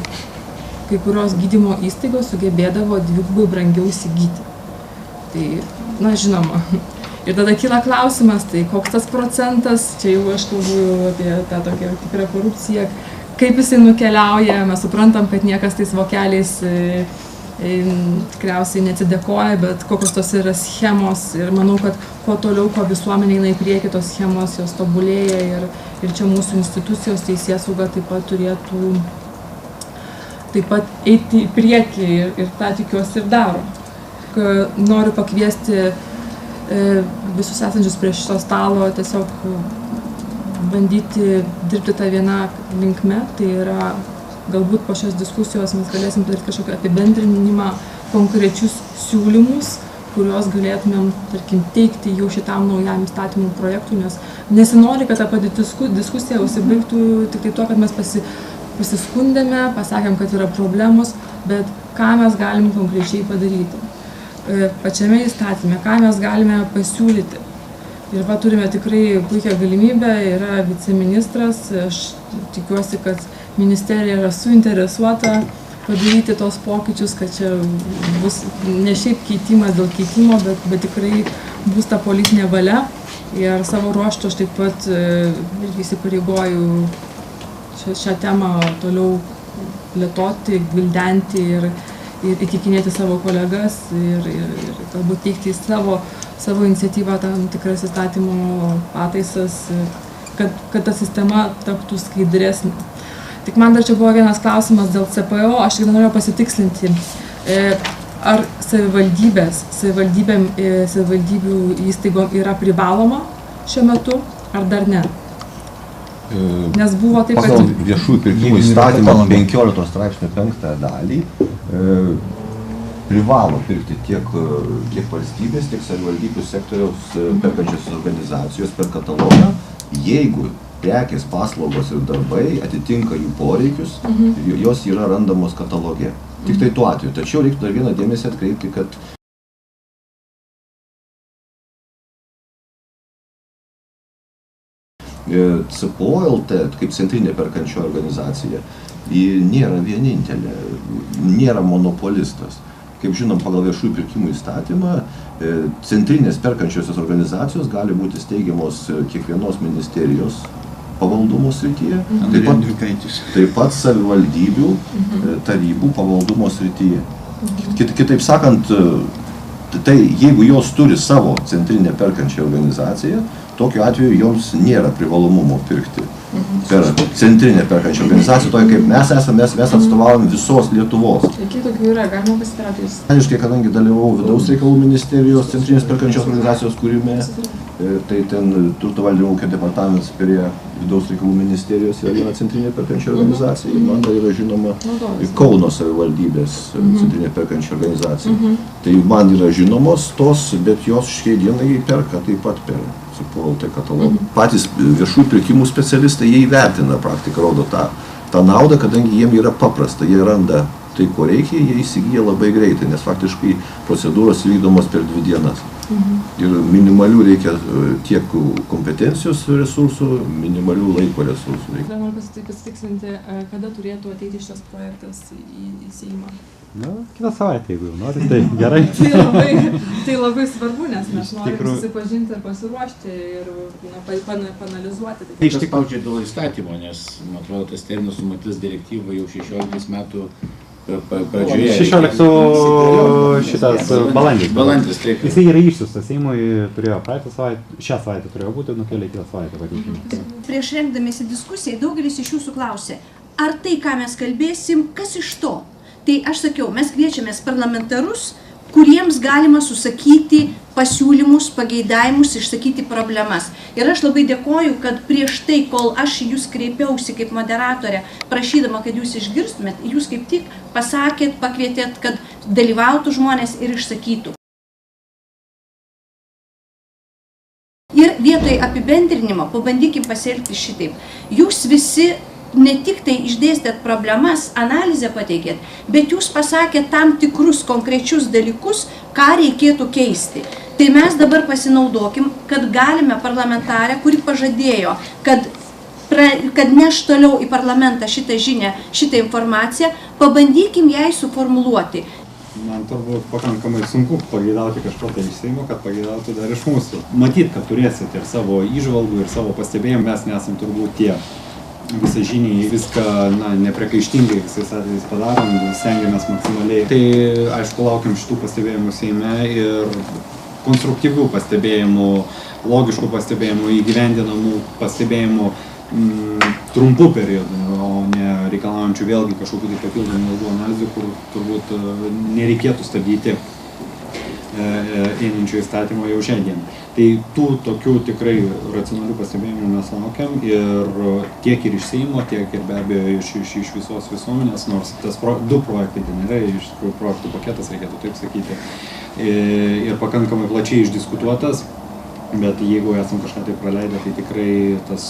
kai kurios gydymo įstaigos sugebėdavo dvigubai brangiau įsigyti. Tai, žinoma. Ir tada kyla klausimas, tai koks tas procentas, čia jau aš kalbu apie tą tokią tikrą korupciją, kaip jisai nukeliauja, mes suprantam, kad niekas tais vokeliais tikriausiai neatsidėkoja, bet kokios tos yra schemos ir manau, kad kuo toliau, kuo visuomenė eina į priekį, tos schemos jos tobulėja ir čia mūsų institucijos teisėsauga taip pat turėtų eiti į priekį ir tą tikiuosi ir daro. Noriu pakviesti visus esančius prie šito stalo tiesiog bandyti dirbti tą vieną linkme, tai yra galbūt po šios diskusijos mes galėsim padaryti kažkokį apibendrinimą, konkrečius siūlymus, kuriuos galėtumėm, tarkim, teikti jau šitam naujam įstatymų projektui, nes nesinori, kad ta pati diskusija užsibaigtų tik tai tuo, kad mes pasiskundėme, pasakėm, kad yra problemos, bet ką mes galim konkrečiai padaryti. Pačiame įstatyme, ką mes galime pasiūlyti. Ir turime tikrai puikią galimybę, yra viceministras, aš tikiuosi, kad ministerija yra suinteresuota padaryti tos pokyčius, kad čia bus ne šiaip keitimas dėl keitimo, bet tikrai bus ta politinė valia. Ir savo ruožtu aš taip pat irgi įsipareigoju šią temą toliau plėtoti, gvildenti ir įtikinėti savo kolegas ir galbūt teikti savo iniciatyvą tam tikras įstatymo pataisas, kad ta sistema taptų skaidresnė. Tik man dar čia buvo vienas klausimas dėl CPO, aš tik norėjau pasitikslinti, ar savivaldybių įstaigom yra privaloma šiuo metu, ar dar ne? Nes buvo taip, pagal viešųjų pirkimų įstatymą 15 straipsnio 5 dalį privalo pirkti tiek valstybės, tiek savivaldybių sektoriaus perkančios organizacijos per katalogą, jeigu prekės, paslaugos ir darbai atitinka jų poreikius, jos yra randamos kataloge. Tik tai tuo atveju. Tačiau reiktų dar vieną dėmesį atkreipti, kad CPO LT, kaip centrinė perkančioji organizacija, nėra vienintelė, nėra monopolistas. Kaip žinom, pagal viešųjų pirkimų įstatymą, centrinės perkančiosios organizacijos gali būti steigiamos kiekvienos ministerijos pavaldumo srityje, taip pat savivaldybių tarybų pavaldumo srityje. Kitaip sakant, tai jeigu jos turi savo centrinę perkančią organizaciją, tokiu atveju joms nėra privalomumo pirkti per centrinę perkančią organizaciją, toje kaip mes esame, mes atstovaujam visos Lietuvos. Kiek tokių yra, galima pasitarauti jūs? Asmeniškai, kadangi dalyvau vidaus reikalų ministerijos centrinės perkančios organizacijos kūrime, Tai ten turto valdymo ūkio departamentas prie vidaus reikalų ministerijos yra viena centrinė perkančio organizacija. Man dar yra žinoma Kauno savivaldybės centrinė perkančio organizacija. Tai man yra žinomos tos, bet jos šiai dienai perka taip pat per CPO.lt katalogą. Patys viešųjų pirkimų specialistai, jie įvertina, praktika rodo tą naudą, kadangi jiem yra paprasta, jie randa tai, ko reikia, jie įsigyja labai greitai, nes faktiškai procedūros vykdomos per 2 dienas. Ir minimalių reikia tiek kompetencijos resursų, minimalių laiko resursų reikia. Dar noriu pasitikslinti, kada turėtų ateiti šitas projektas į Seimą? Na, kitą savaitę, jeigu jau nori, tai gerai. Tai labai svarbu, nes mes norime susipažinti ir pasiruošti ir panalizuoti. Tai iš tikrųjų dėl įstatymo, nes, man atrodo, tas terminas numatytas direktyva jau 16 metų pradžioje. 16 šitas balandis. Balandis, taip. Jisai yra išsiųstas Seimui, turėjo praeitą savaitę, šią savaitę turėjo būti, nukėlė kitą savaitę pateikimą. Prieš rengdamiesi diskusijai, daugelis iš jūsų klausė, ar tai, ką mes kalbėsim, kas iš to? Tai aš sakiau, mes kviečiamės parlamentarus, kuriems galima susakyti pasiūlymus, pageidavimus, išsakyti problemas. Ir aš labai dėkoju, kad prieš tai, kol aš jūs kreipiausi kaip moderatorė, prašydama, kad jūs išgirstumėt, jūs kaip tik pasakėt, pakvietėt, kad dalyvautų žmonės ir išsakytų. Ir vietoj apibendrinimo pabandykim pasielgti šitaip. Jūs visi ne tik tai išdėstėt problemas, analizę pateikėt, bet jūs pasakėt tam tikrus konkrečius dalykus, ką reikėtų keisti. Tai mes dabar pasinaudokim, kad galime parlamentarę, kuri pažadėjo, kad neš toliau į parlamentą šitą žinią, šitą informaciją, pabandykim jai suformuluoti. Man turbūt pakankamai sunku pageidauti kažko tai iš Seimo, kad pageidautų dar iš mūsų. Matyt, kad turėsit ir savo įžvalgų, ir savo pastebėjimų, mes nesam turbūt tie visažiniai, viską nepriekaištingai visais atvejais padarom, stengiamės maksimaliai. Tai aišku, laukiam šitų pastebėjimų Seime ir konstruktyvių pastebėjimų, logiškų pastebėjimų, įgyvendinamų pastebėjimų trumpų periodų, o ne reikalaujančių vėlgi kažkokių tai papildomų ilgų analizių, kur turbūt nereikėtų stabdyti einančio įstatymo jau šiandien. Tai tų tokių tikrai racionalių pastebėjimų mes laukiam ir tiek ir iš Seimo, tiek ir be abejo iš visos visuomenės, nors tas 2 projektai ten yra, iš tikrųjų projektų paketas, reikėtų taip sakyti, ir pakankamai plačiai išdiskutuotas, bet jeigu esam kažką tai praleidę, tai tikrai tas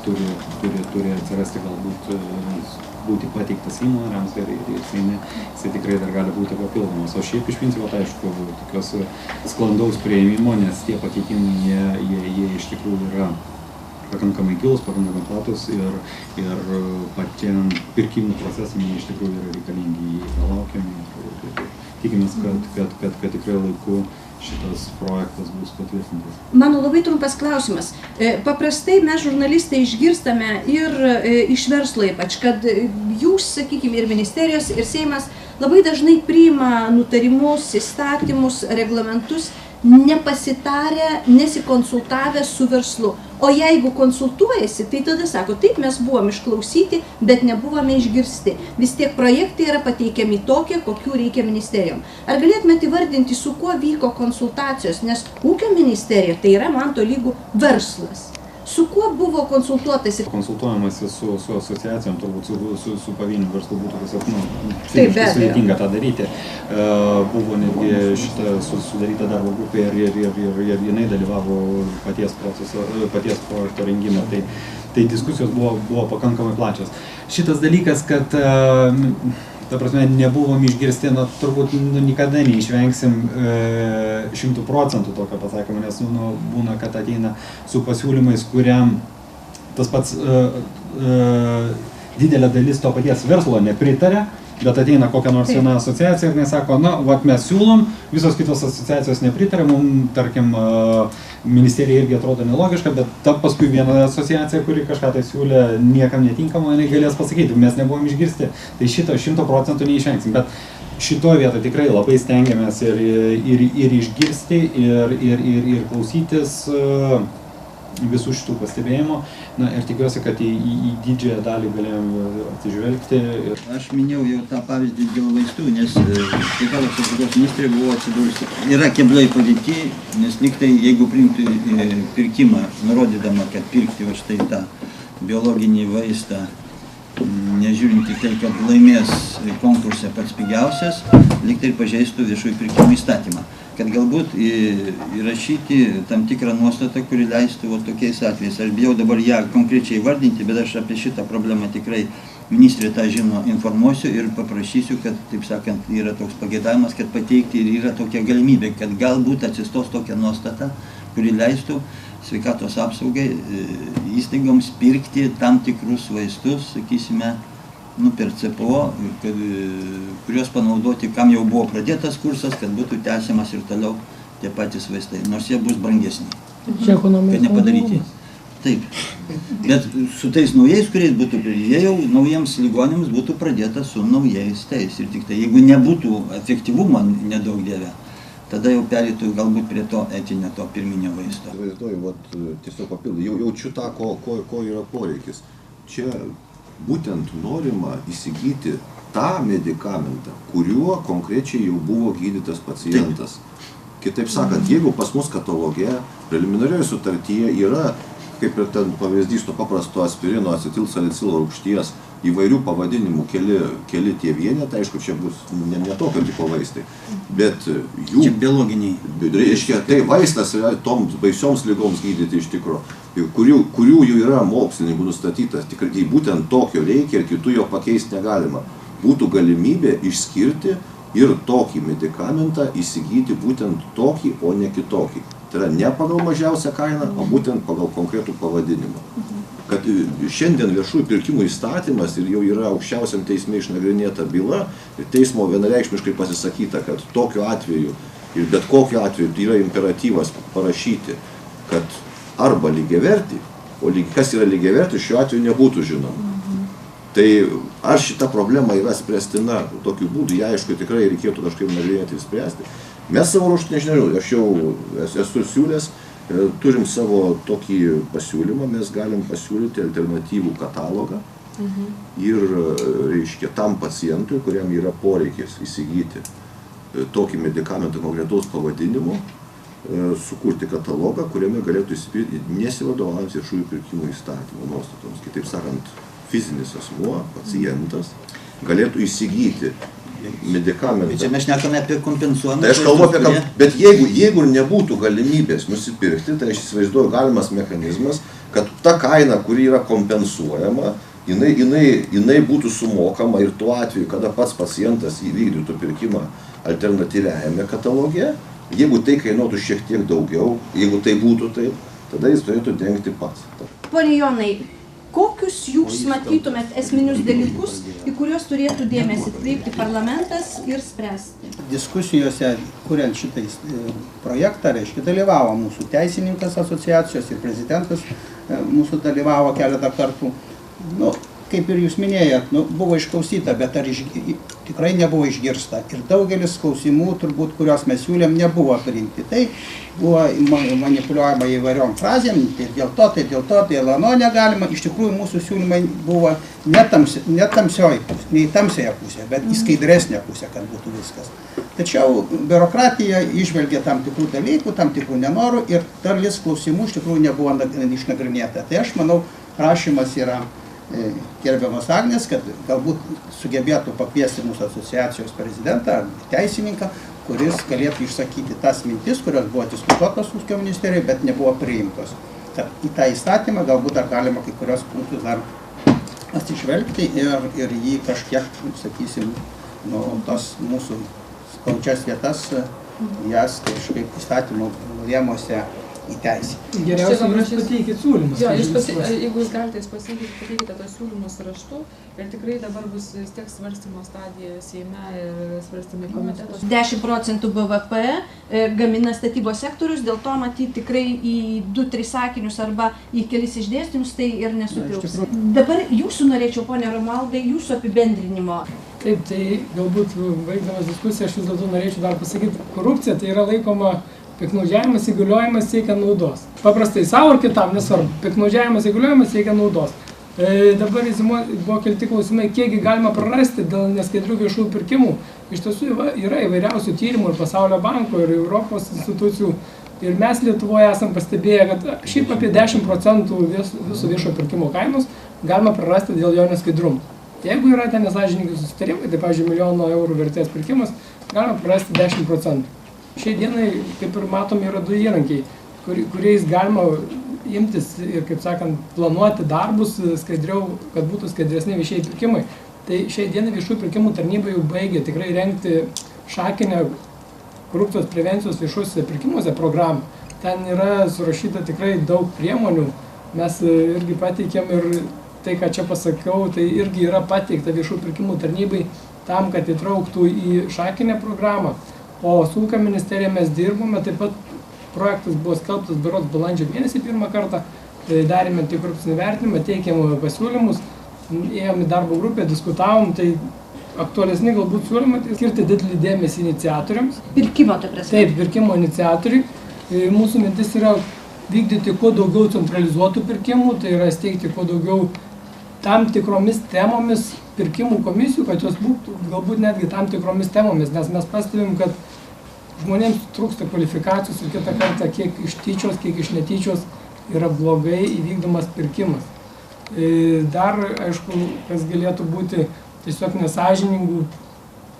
turi atsirasti galbūt būti pateiktas Seimo nariams ir Seime, jisai tikrai dar gali būti papildomas. O šiaip iš principo, tai aišku, tokios sklandaus priėmimo, nes tie pakeitimai, jie iš tikrųjų yra pakankamai gilus, pakankamai platus ir patiem pirkimų procesam jie iš tikrųjų yra reikalingi, jie laukiami ir tikimės, kad tikrai laiku šitas projektas bus patvirtintas. Mano labai trumpas klausimas. Paprastai mes žurnalistai išgirstame ir iš verslo ypač, kad jūs, sakykime, ir ministerijos, ir Seimas labai dažnai priima nutarimus, įstatymus, reglamentus, nepasitarę, nesikonsultavę su verslu. O jeigu konsultuojasi, tai tada sako, taip mes buvom išklausyti, bet nebuvome išgirsti. Vis tiek projektai yra pateikiami tokie, kokių reikia ministerijom. Ar galėtumėte įvardinti, su kuo vyko konsultacijos, nes ūkio ministerija tai yra man tolygų verslas. Su kuo buvo konsultuotasi? Konsultuojamasi su asociacijom, turbūt su pavieniu verslu būtų tiesiog sudėtinga tą daryti. Buvo netgi šitą sudaryta darbo grupė ir jinai dalyvavo paties projekto rengime. Tai diskusijos buvo pakankamai plačios. Šitas dalykas, kad ta prasme, nebuvom išgirsti, turbūt niekada neišvengsim 100% tokio pasakymo, nes būna, kad ateina su pasiūlymais, kuriam tas pats didelė dalis to paties verslo nepritarė, bet ateina kokia nors viena asociacija ir nesako, mes siūlom, visos kitos asociacijos nepritarė, mums, tarkim, ministerija irgi atrodo nelogiška, bet paskui viena asociacija, kuri kažką tai siūlė niekam netinkamo, jinai galės pasakyti, mes nebuvom išgirsti, tai šito 100% neišvengsim, bet šitoje vietoje tikrai labai stengiamės ir išgirsti, ir klausytis visų šitų pastebėjimų. Na ir tikiuosi, kad į didžiąją dalį galėjom atsižvelgti. Aš minėjau jau tą pavyzdį dėl vaistų, nes sveikatos apsaugos ministrė buvo atsidūrusi. Yra keblai padėti, nes liktai jeigu priimtų pirkimą, nurodydama, kad pirkti va štai tą biologinį vaistą, nežiūrint tik tai, kad laimės konkursą pats pigiausias, liktai ir pažeistų viešųjų pirkimų įstatymą. Kad galbūt įrašyti tam tikrą nuostatą, kuri leistų tokiais atvejais. Aš bijau dabar ją konkrečiai vardinti, bet aš apie šitą problemą tikrai ministrė tą žino informuosiu ir paprašysiu, kad, taip sakant, yra toks pageidavimas, kad pateikti ir yra tokia galimybė, kad galbūt atsistos tokia nuostata, kuri leistų sveikatos apsaugai įstaigoms pirkti tam tikrus vaistus, sakysime, per CPO, kuriuos panaudoti, kam jau buvo pradėtas kursas, kad būtų tęsiamas ir toliau tie patys vaistai, nors jie bus brangesni, kad nepadaryti. Taip, bet su tais naujais, kuriais būtų jie jau naujiems ligonėms būtų pradėta su naujais tais. Ir tik tai, jeigu nebūtų efektyvumo nedaug dieve, tada jau perėtų galbūt prie to etinio, to pirminio vaisto. Vaizduoju, tiesiog papildai, jaučiu tą, ko yra poreikis. Čia būtent norima įsigyti tą medikamentą, kuriuo konkrečiai jau buvo gydytas pacientas. Kitaip sakant, jeigu pas mus kataloge, preliminarioje sutartyje yra, kaip ir ten pavyzdys to paprasto aspirino, acetilsalicilo rūgšties, įvairių pavadinimų, keli tie vienetai, aišku, čia bus ne tokio tipo vaistai, bet jų... Čia biologiniai. Reiškia, tai vaistas yra toms baisioms lygoms gydyti iš tikro, kurių jau yra mokslininkų nustatytas, tikrai būtent tokio reikia ir kitų jo pakeisti negalima. Būtų galimybė išskirti ir tokį medikamentą įsigyti būtent tokį, o ne kitokį. Tai yra ne pagal mažiausią kainą, o būtent pagal konkretų pavadinimą. Kad šiandien viešųjų pirkimų įstatymas ir jau yra aukščiausiam teisme išnagrinėta byla ir teismo vienareikšmiškai pasisakyta, kad tokiu atveju ir bet kokiu atveju yra imperatyvas parašyti, kad arba lygiavertį, o kas yra lygiavertis šiuo atveju nebūtų žinoma. Tai ar šita problema yra spręstina tokiu būdu, ją aišku tikrai reikėtų kažkaip nagrinėti ir spręsti. Mes savo ruožtu, nežinau, aš jau esu siūlęs, turim savo tokį pasiūlymą, mes galim pasiūlyti alternatyvų katalogą ir, reiškia, tam pacientui, kuriam yra poreikis įsigyti tokį medikamentą konkretaus pavadinimo, sukurti katalogą, kuriame galėtų įsipirkti nesivadovaujant viešųjų pirkimų įstatymų nuostatoms. Kitaip sakant, fizinis asmuo, pacientas, galėtų įsigyti medikamentą. Čia mes šnekame apie kompensuojamus. Tai aš kalbu apie, bet jeigu nebūtų galimybės nusipirkti, tai aš įsivaizduoju galimas mechanizmas, kad ta kaina, kuri yra kompensuojama, jinai būtų sumokama ir tuo atveju, kada pats pacientas įvykdytų pirkimą alternatyviajame kataloge, jeigu tai kainuotų šiek tiek daugiau, jeigu tai būtų taip, tada jis turėtų dengti pats. Pone Jonai, kokius jūs matytumėt esminius dalykus, į kuriuos turėtų dėmesį kreipti parlamentas ir spręsti? Diskusijose, kuriant šitą projektą, reiškia, dalyvavo mūsų teisininkas asociacijos ir prezidentas mūsų dalyvavo keletą kartų. Kaip ir jūs minėjot, buvo išklausyta, bet tikrai nebuvo išgirsta. Ir daugelis klausimų, turbūt, kuriuos mes siūlėm, nebuvo priimti. Tai buvo manipuliuojama įvairiom frazėm, tai dėl to, dėl ano negalima. Iš tikrųjų, mūsų siūlymai buvo ne tamsioje pusėje, bet į skaidresnę pusę, kad būtų viskas. Tačiau biurokratija išvelgė tam tikrų dalykų, tam tikrų nenorų ir dalis klausimų iš tikrųjų nebuvo išnagrinėta. Tai aš manau, prašymas yra gerbiamas Agnės, kad galbūt sugebėtų pakviesti mūsų asociacijos prezidentą, teisininką, kuris galėtų išsakyti tas mintis, kurios buvo diskutuotos ūkio ministerijoje, bet nebuvo priimtos. Tad į tą įstatymą galbūt dar galima kai kurios punktus dar atsižvelgti ir jį kažkiek, sakysim, tos mūsų skaudžias vietas, jas kažkaip įstatymo rėmuose įteisinti. Geriausia, jūs pateikit siūlymus. Jo, jeigu jūs galite, pateikite tos siūlymus raštu ir tikrai dabar bus vis tiek svarstymo stadija Seime ir svarstymai komitetos. 10% BVP gamina statybos sektorius, dėl to matyti tikrai į 2-3 sakinius arba į kelis išdėstymus tai ir nesutilps. Dabar jūsų norėčiau, ponė Romualdai, jūsų apibendrinimo. Taip, tai galbūt baigdamas diskusiją aš vis dėlto norėčiau dar pasakyti, korupcija tai yra laikoma Piktnaudžiavimas įgaliojimas siekia naudos. Paprastai savo ar kitam, nesvarbu. Piktnaudžiavimas įgaliojimas siekia naudos. Dabar buvo kelti klausimai, kiekgi galima prarasti dėl neskaidrių viešųjų pirkimų. Iš tiesų yra įvairiausių tyrimų ir Pasaulio banko, ir Europos institucijų. Ir mes Lietuvoje esam pastebėję, kad šiaip apie 10% viso viešo pirkimo kainos galima prarasti dėl jo neskaidrumo. Jeigu yra ten nesąžiningi susitarimai, tai, pavyzdžiui, 1 000 000 eurų vertės pirkimas, galima prarasti 10%. Šiai dienai, kaip ir matom, yra 2 įrankiai, kuriais galima imtis ir, kaip sakant, planuoti darbus skaidriau, kad būtų skaidresni viešieji pirkimai. Tai šiai dienai viešųjų pirkimų tarnyba jau baigė tikrai rengti šakinę korupcijos prevencijos viešuosiuose pirkimuose programą. Ten yra surašyta tikrai daug priemonių. Mes irgi pateikėm ir tai, ką čia pasakiau, tai irgi yra pateikta viešųjų pirkimų tarnybai tam, kad įtrauktų į šakinę programą. O su ūkio ministerija mes dirbome, taip pat projektas buvo skelbtas berods balandžio mėnesį pirmą kartą, tai darėme antikorupcinį vertinimą, teikėm pasiūlymus, ėjom į darbo grupę, diskutavom, tai aktualesni galbūt siūlymai, tai skirti didelį dėmesį iniciatoriams. Pirkimo, ta prasme. Taip, pirkimo iniciatoriui. Mūsų mintis yra vykdyti kuo daugiau centralizuotų pirkimų, tai yra steigti kuo daugiau tam tikromis temomis pirkimų komisijų, kad jos būtų galbūt netgi tam tikromis temomis, nes mes pastebim, kad žmonėms trūksta kvalifikacijos ir kitą kartą kiek iš tyčios, kiek iš netyčios yra blogai įvykdomas pirkimas. Dar, aišku, kas galėtų būti tiesiog nesąžiningų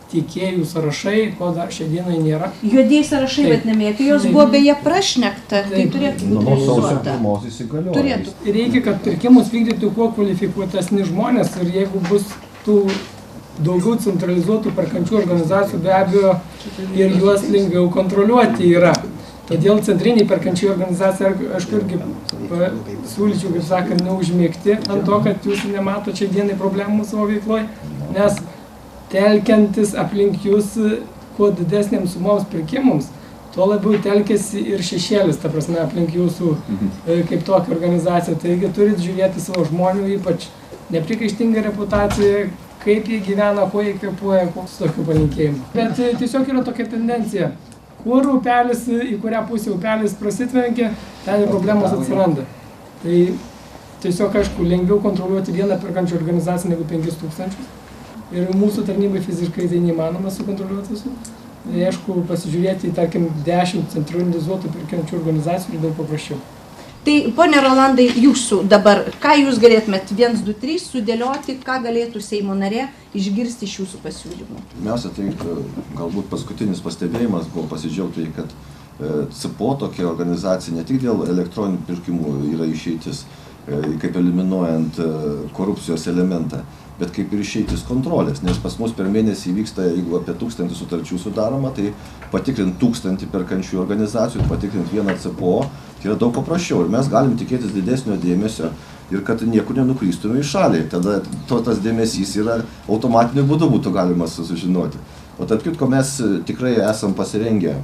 tiekėjų sąrašai, ko dar šią dieną nėra. Juodieji sąrašai vadinami, kai jos buvo beje prašnekta, tai turėtų būti realizuota. Turėtų. Reikia, kad pirkimus vykdytų kuo kvalifikuotesni žmonės ir jeigu bus tų daugiau centralizuotų perkančių organizacijų, be abejo, ir juos lengviau kontroliuoti yra. Todėl centriniai perkančiai organizacijai, aišku, irgi siūlyčiau, kaip sakant, neužmėgti ant to, kad jūs nemato čia dienai problemų savo veikloje, nes telkiantis aplink jūs kuo didesniams sumoms pirkimams, tuo labiau telkiasi ir šešėlis, ta prasme, aplink jūsų kaip tokia organizacija. Taigi turit žiūrėti savo žmonių, ypač neprikaištingą reputaciją, kaip jie gyvena, kuo jie kvėpuoja, koks tokių palinkėjimų. Bet tiesiog yra tokia tendencija. Kur upelis, į kurią pusę upelis prasitvenkia, ten ir problemos atsiranda. Tai tiesiog, aišku, lengviau kontroliuoti vieną perkančių organizaciją negu 5000. Ir mūsų tarnybai fiziškai tai neįmanoma sukontroliuoti visų. Tai, aišku, pasižiūrėti į, tarkim, 10 centralizuotų perkančių organizacijų ir daug paprasčiau. Tai, pone Rolandai, jūsų dabar, ką jūs galėtumėt 1, 2, 3 sudėlioti, ką galėtų Seimo narė išgirsti iš jūsų pasiūlymų? Pirmiausia, tai galbūt paskutinis pastebėjimas buvo pasidžiaugti, kad CPO tokia organizacija ne tik dėl elektroninių pirkimų yra išeitis, kaip eliminuojant korupcijos elementą, bet kaip ir išeitis kontrolės, nes pas mus per mėnesį vyksta, jeigu apie 1000 sutarčių sudaroma, tai patikrint 1000 perkančių organizacijų, patikrint vieną CPO, tai yra daug paprasčiau ir mes galim tikėtis didesnio dėmesio ir kad niekur nenukrystume į šalį. Tada tas dėmesys yra automatiniu būdu būtų galima sužinoti. O tarp kitko mes tikrai esam pasirengę,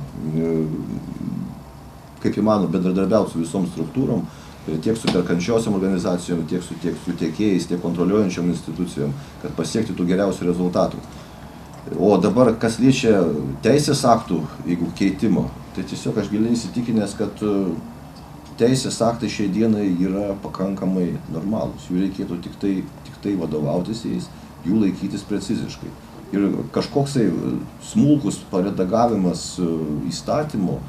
kaip įmanoma, bendradarbiauti su visom struktūrom, tiek su perkančiosiom organizacijom, tiek su tiekėjais, tiek kontroliuojančiom institucijom, kad pasiekti tų geriausių rezultatų. O dabar, kas liečia teisės aktų, jeigu keitimo, tai tiesiog aš giliai įsitikinęs, kad teisės aktai šiai dienai yra pakankamai normalūs. Jų reikėtų tik tai vadovautis jais, jų laikytis preciziškai. Ir kažkoksai smulkus paredagavimas įstatymo,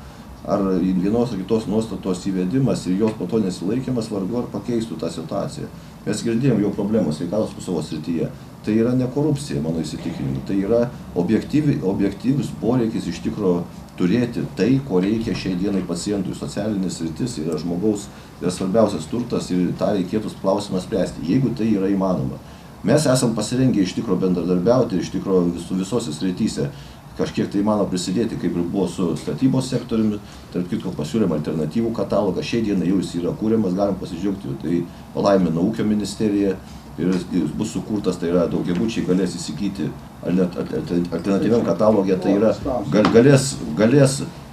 ar vienos ar kitos nuostatos įvedimas ir jos po to nesilaikymas vargu ar pakeistų tą situaciją. Mes girdėjom jau problemas sveikatos apsaugos srityje. Tai yra ne korupcija, mano įsitikinimu. Tai yra objektyvus poreikis iš tikro turėti tai, ko reikia šiai dienai pacientui. Socialinis sritis yra žmogaus svarbiausias turtas ir tą reikėtų klausimą spręsti, jeigu tai yra įmanoma. Mes esam pasirengę iš tikro bendradarbiauti, iš tikro visose srityse kažkiek tai įmanoma prisidėti, kaip ir buvo su statybos sektoriumi, tarp kitko pasiūlėm alternatyvų katalogą, šiai dienai jau jis yra kūriamas, galim pasidžiaugti, tai palaimino ūkio ministerija ir bus sukurtas, tai yra daugiabučiai galės įsigyti alternatyviam katalogė, tai yra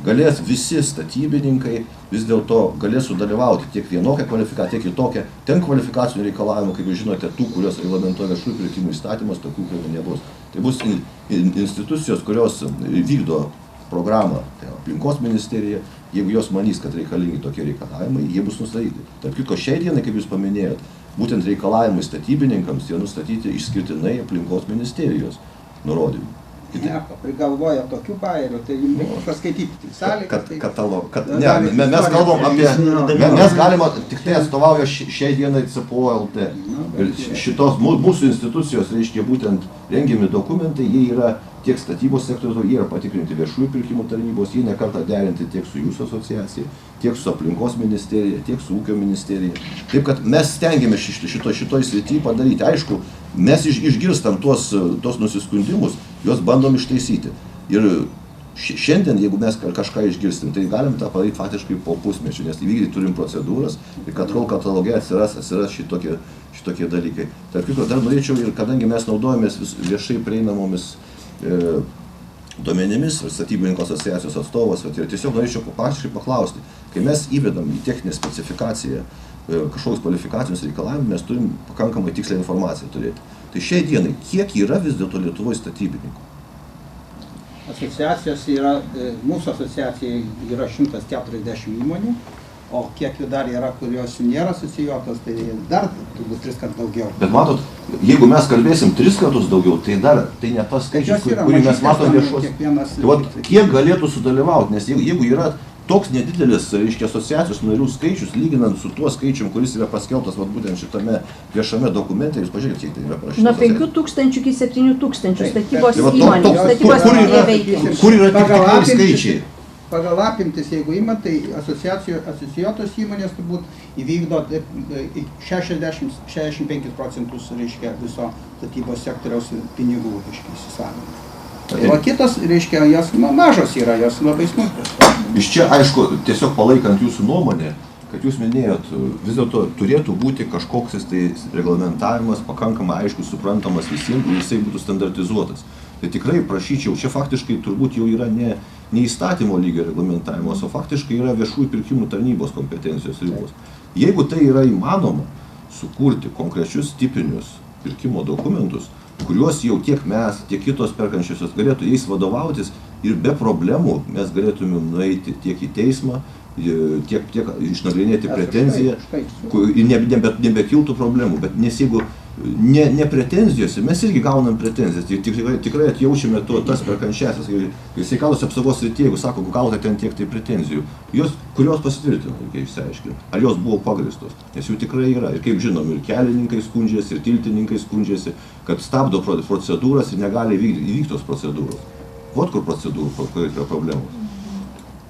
galės visi statybininkai vis dėlto galės sudalyvauti tiek vienokią kvalifikaciją, tiek kitokią. Ten kvalifikacinių reikalavimų, kaip jūs žinote, tų, kurios reglamentuoja viešųjų pirkimų įstatymas, tokių kaip nebus. Tai bus institucijos, kurios vykdo programą, tai aplinkos ministerija, jeigu jos manys, kad reikalingi tokie reikalavimai, jie bus nustatyti. Tarp kitko, šiai dienai, kaip jūs paminėjot, būtent reikalavimai statybininkams jie nustatyti išskirtinai aplinkos ministerijos nurodymų. Ne, prigalvoja tokių bairių, tai jums reikia paskaityti sąlygas. Mes kalbam apie, mes galima, tik tai atstovauja šiai dienai CPO LT. Šitos mūsų institucijos, reiškia, būtent rengiami dokumentai, jie yra tiek statybos sektoriaus, jie yra patikrinti viešųjų pirkimų tarnybos, jie nekartą derinti tiek su jūsų asociacija, tiek su aplinkos ministerija, tiek su ūkio ministerija. Taip, kad mes stengiamės šitoj srity padaryti. Aišku, mes išgirstam tuos nusiskundimus, juos bandom ištaisyti. Ir šiandien, jeigu mes kažką išgirstim, tai galim tą padaryti faktiškai po pusmečio, nes įvykdyti turim procedūras ir kataloge atsiras šitokie dalykai. Tarp kitko, dar norėčiau, ir kadangi mes naudojamės viešai prieinamomis duomenimis, statybininkų asociacijos atstovas, ir tiesiog norėčiau paklausti, kai mes įvedam į techninę specifikaciją kažkokius kvalifikacinius reikalavimus, mes turim pakankamai tikslę informaciją turėti. Tai šiai dienai, kiek yra vis dėlto Lietuvoje statybininkų? Asociacijos yra, mūsų asociacija yra 140 įmonių, o kiek jų dar yra, kurios nėra asocijuotos, tai dar turbūt 3 kartus daugiau. Bet matot, jeigu mes kalbėsim 3 kartus daugiau, tai dar tai ne tas skaičius, kurį mes matom viešuos. Tai kiek galėtų sudalyvauti, nes jeigu yra toks nedidelis, reiškia, asociacijos narių skaičius, lyginant su tuo skaičium, kuris yra paskelbtas būtent šitame viešame dokumente, jūs pažiūrėkite, kiek tai yra parašyta. Nuo 5000 iki 7000 statybos įmonių, statybos veikia. Kur yra tikrai skaičiai? Pagal apimtis, jeigu ima, tai asocijuotos įmonės turbūt įvykdo 65%, reiškia, viso statybos sektoriaus pinigų, reiškia, įsisavinimo. O kitos, reiškia, jos mažos yra, jos labai smulkios. Iš čia, aišku, tiesiog palaikant jūsų nuomonę, kad jūs minėjot, vis dėlto turėtų būti kažkoks tai reglamentavimas pakankamai aiškus, suprantamas visiems, ir jisai būtų standartizuotas. Tai tikrai prašyčiau, čia faktiškai turbūt jau yra ne įstatymo lygio reglamentavimas, o faktiškai yra viešųjų pirkimų tarnybos kompetencijos ribos. Jeigu tai yra įmanoma sukurti konkrečius tipinius pirkimo dokumentus, kuriuos jau tiek mes, tiek kitos perkančiosios galėtų jais vadovautis ir be problemų mes galėtume nueiti tiek į teismą, tiek išnagrinėti pretenziją, nebekiltų problemų. Bet nes jeigu ne pretenzijose, mes irgi gaunam pretenzijas, tikrai atjaučiame tas perkančiasias. Ir sveikatos apsaugos srityje, jeigu sako, gauta ten tiek tai pretenzijų, kurios pasitvirtino, reikia išsiaiškinti, ar jos buvo pagrįstos, nes jų tikrai yra. Ir kaip žinom, ir kelininkai skundžiasi, ir tiltininkai skundžiasi, kad stabdo procedūras ir negali įvykti tos procedūros. Vot kur procedūrų, kur yra problemos.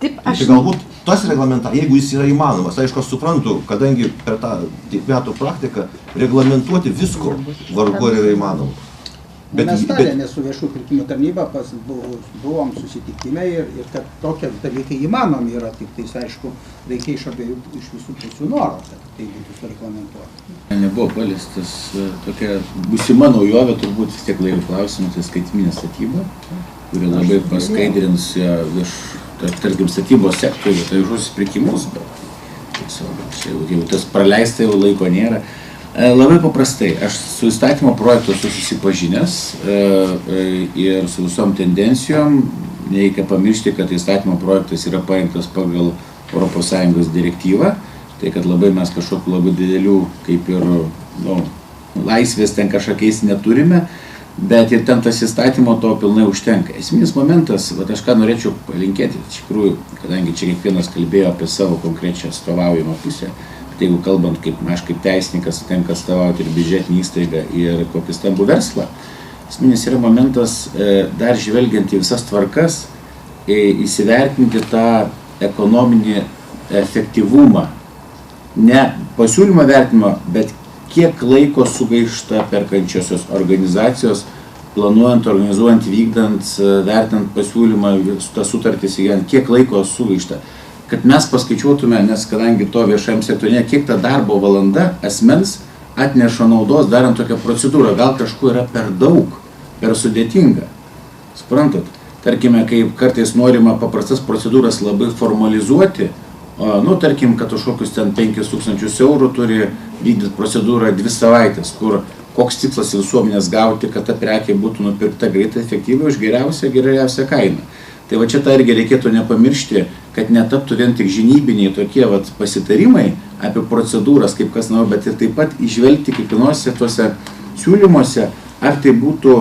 Tai galbūt tas reglamentavimas, jeigu jis yra įmanomas, aišku, aš suprantu, kadangi per tą metų praktiką reglamentuoti visko vargu ar yra įmanoma. Mes tarėmės su viešų pirkimų tarnyba, buvom susitikime ir kad tokie dalykai įmanomi yra, tik tai, aišku, reikia iš visų pusių noro, kad tai būtų sureglamentuoti. Nebuvo paliestas tokia būsima naujovė, turbūt vis tiek laiko klausimas, tai skaitmeninė statyba, kuri labai paskaidrins tarkim statybos sektorių, tai viešuosius pirkimus, bet tiesiog jau tas praleista jau laiko nėra. Labai paprastai, aš su įstatymo projektu esu susipažinęs ir su visom tendencijom. Nereikia pamiršti, kad įstatymo projektas yra parengtas pagal ES direktyvą, tai kad labai mes kažkokių labai didelių kaip ir laisvės ten kažkokiais neturime, bet ir ten tas įstatymo to pilnai užtenka. Esminis momentas, aš ką norėčiau palinkėti, iš tikrųjų, kadangi čia kiekvienas kalbėjo apie savo konkrečią atstovaujamą pusę, bet jeigu kalbant, aš kaip teisininkas tenka atstovauti ir biudžetinį įstaigą ir kokį stambų verslą, esminis yra momentas, dar žvelgiant į visas tvarkas, įsivertinti tą ekonominį efektyvumą, ne pasiūlymą vertinimą, bet kiek laiko sugaišta perkančiosios organizacijos, planuojant, organizuojant, vykdant, vertinant pasiūlymą, tą sutartį įsigyvent, kiek laiko sugaišta. Kad mes paskaičiuotume, nes kadangi to viešajam sektoriuje, kiek ta darbo valanda asmens atneša naudos darant tokią procedūrą. Gal kažkuo yra per daug, per sudėtinga. Suprantat? Tarkime, kaip kartais norima paprastas procedūras labai formalizuoti, tarkim, kad kažkokius ten 5000 eurų turi vykdyti procedūrą 2 savaitės, kur koks tikslas visuomenės gauti, kad ta prekė būtų nupirkta greitai, efektyviai už geriausią kainą. Tai va čia tą irgi reikėtų nepamiršti, kad netaptų vien tik žinybiniai tokie vat pasitarimai apie procedūras, kaip kas nori, bet ir taip pat išvelgti kiekvienose tuose siūlymuose, ar tai būtų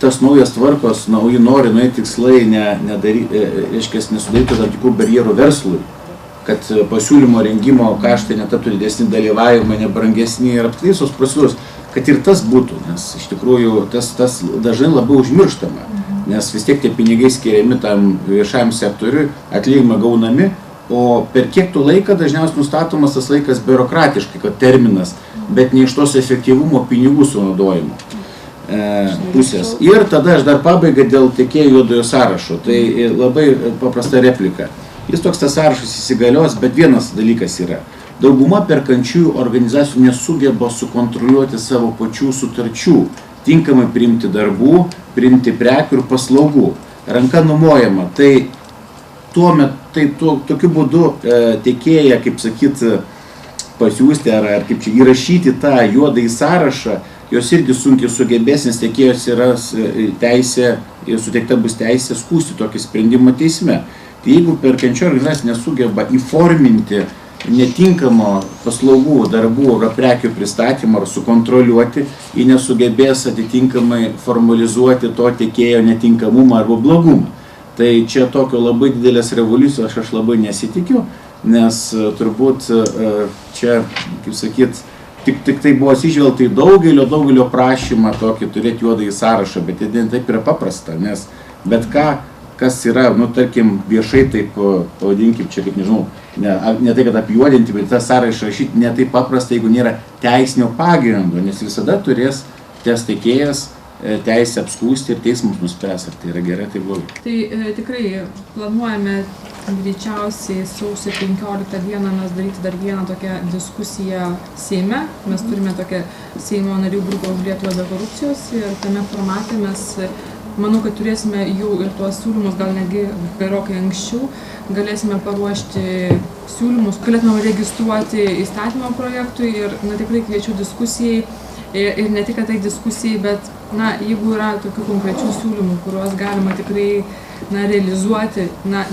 tas naujas tvarkos, nauji nori, nauji tikslai, nesudaryti tam tikrų barjerų verslui, kad pasiūlymo rengimo kaštai netaptų didesni, dalyvavimai nebrangesni ir apskaitos procedūros, kad ir tas būtų, nes iš tikrųjų tas dažnai labai užmirštama, nes vis tiek tie pinigai skiriami tam viešajam sektoriui, atlyginimai gaunami, o per kiek tų laiką dažniausiai nustatomas tas laikas biurokratiškai, kad terminas, bet ne iš tos efektyvumo pinigų sunaudojimo pusės. Ir tada aš dar pabaigai dėl tiekėjų juodojo sąrašo. Tai labai paprasta replika. Jis toks tas sąrašas įsigalios, bet vienas dalykas yra. Dauguma perkančiųjų organizacijų nesugeba sukontroliuoti savo pačių sutarčių, tinkamai priimti darbų, priimti prekių ir paslaugų. Ranka numojama. Tai tokiu būdu tiekėją, kaip sakyti, pasiūsti ar kaip čia įrašyti tą juodąjį sąrašą, jos irgi sunkiai sugebės, nes tiekėjos yra teisė, suteikta bus teisė skųsti tokį sprendimą teisme. Tai jeigu perkančioji organizacija nesugeba įforminti netinkamo paslaugų, darbų ar prekių pristatymą ar sukontroliuoti, ji nesugebės atitinkamai formalizuoti to tiekėjo netinkamumą arba blogumą. Tai čia tokio labai didelės revoliucijos aš labai nesitikiu, nes turbūt čia, kaip sakyt, tik tai buvo atsižvelgta į daugelio prašymą tokį turėti juodąjį sąrašą, bet taip yra paprasta, nes bet ką, kas yra, tarkim, viešai taip, pavadinkim čia, kaip nežinau, ne tai, kad apjuodinti, bet tą sąrašą rašyti ne taip paprasta, jeigu nėra teisinio pagrindo, nes visada turės tas tiekėjas teisę apskųsti ir teismus nuspręs, ar tai yra gerai, tai blogai. Tai tikrai planuojame greičiausiai sausio 15 dieną mes daryti dar vieną tokią diskusiją Seime. Mes turime tokią Seimo narių grupę už Lietuvą be korupcijos ir tame formate mes, manau, kad turėsime jau ir tuos siūlymus, gal netgi gerokai anksčiau, galėsime paruošti siūlymus, galėtume registruoti įstatymo projektui ir tikrai kviečiu diskusijai. Ir ne tik tai diskusijai, bet jeigu yra tokių konkrečių siūlymų, kuriuos galima tikrai realizuoti,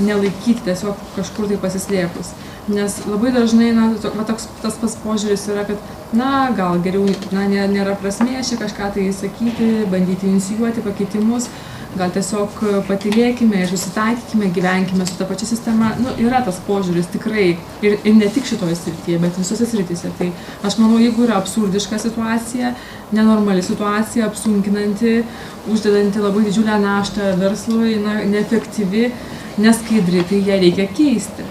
nelaikyti tiesiog kažkur tai pasislėpus. Nes labai dažnai tas pats požiūris yra, kad gal geriau nėra prasmės čia kažką tai sakyti, bandyti inicijuoti pakeitimus, gal tiesiog patylėkime ir susitaikykime, gyvenkime su ta pačia sistema. Yra tas požiūris tikrai ir ne tik šitoje srityje, bet visose srityse. Tai aš manau, jeigu yra absurdiška situacija, nenormali situacija, apsunkinanti, uždedanti labai didžiulę naštą verslui, neefektyvi, neskaidri, tai ją reikia keisti.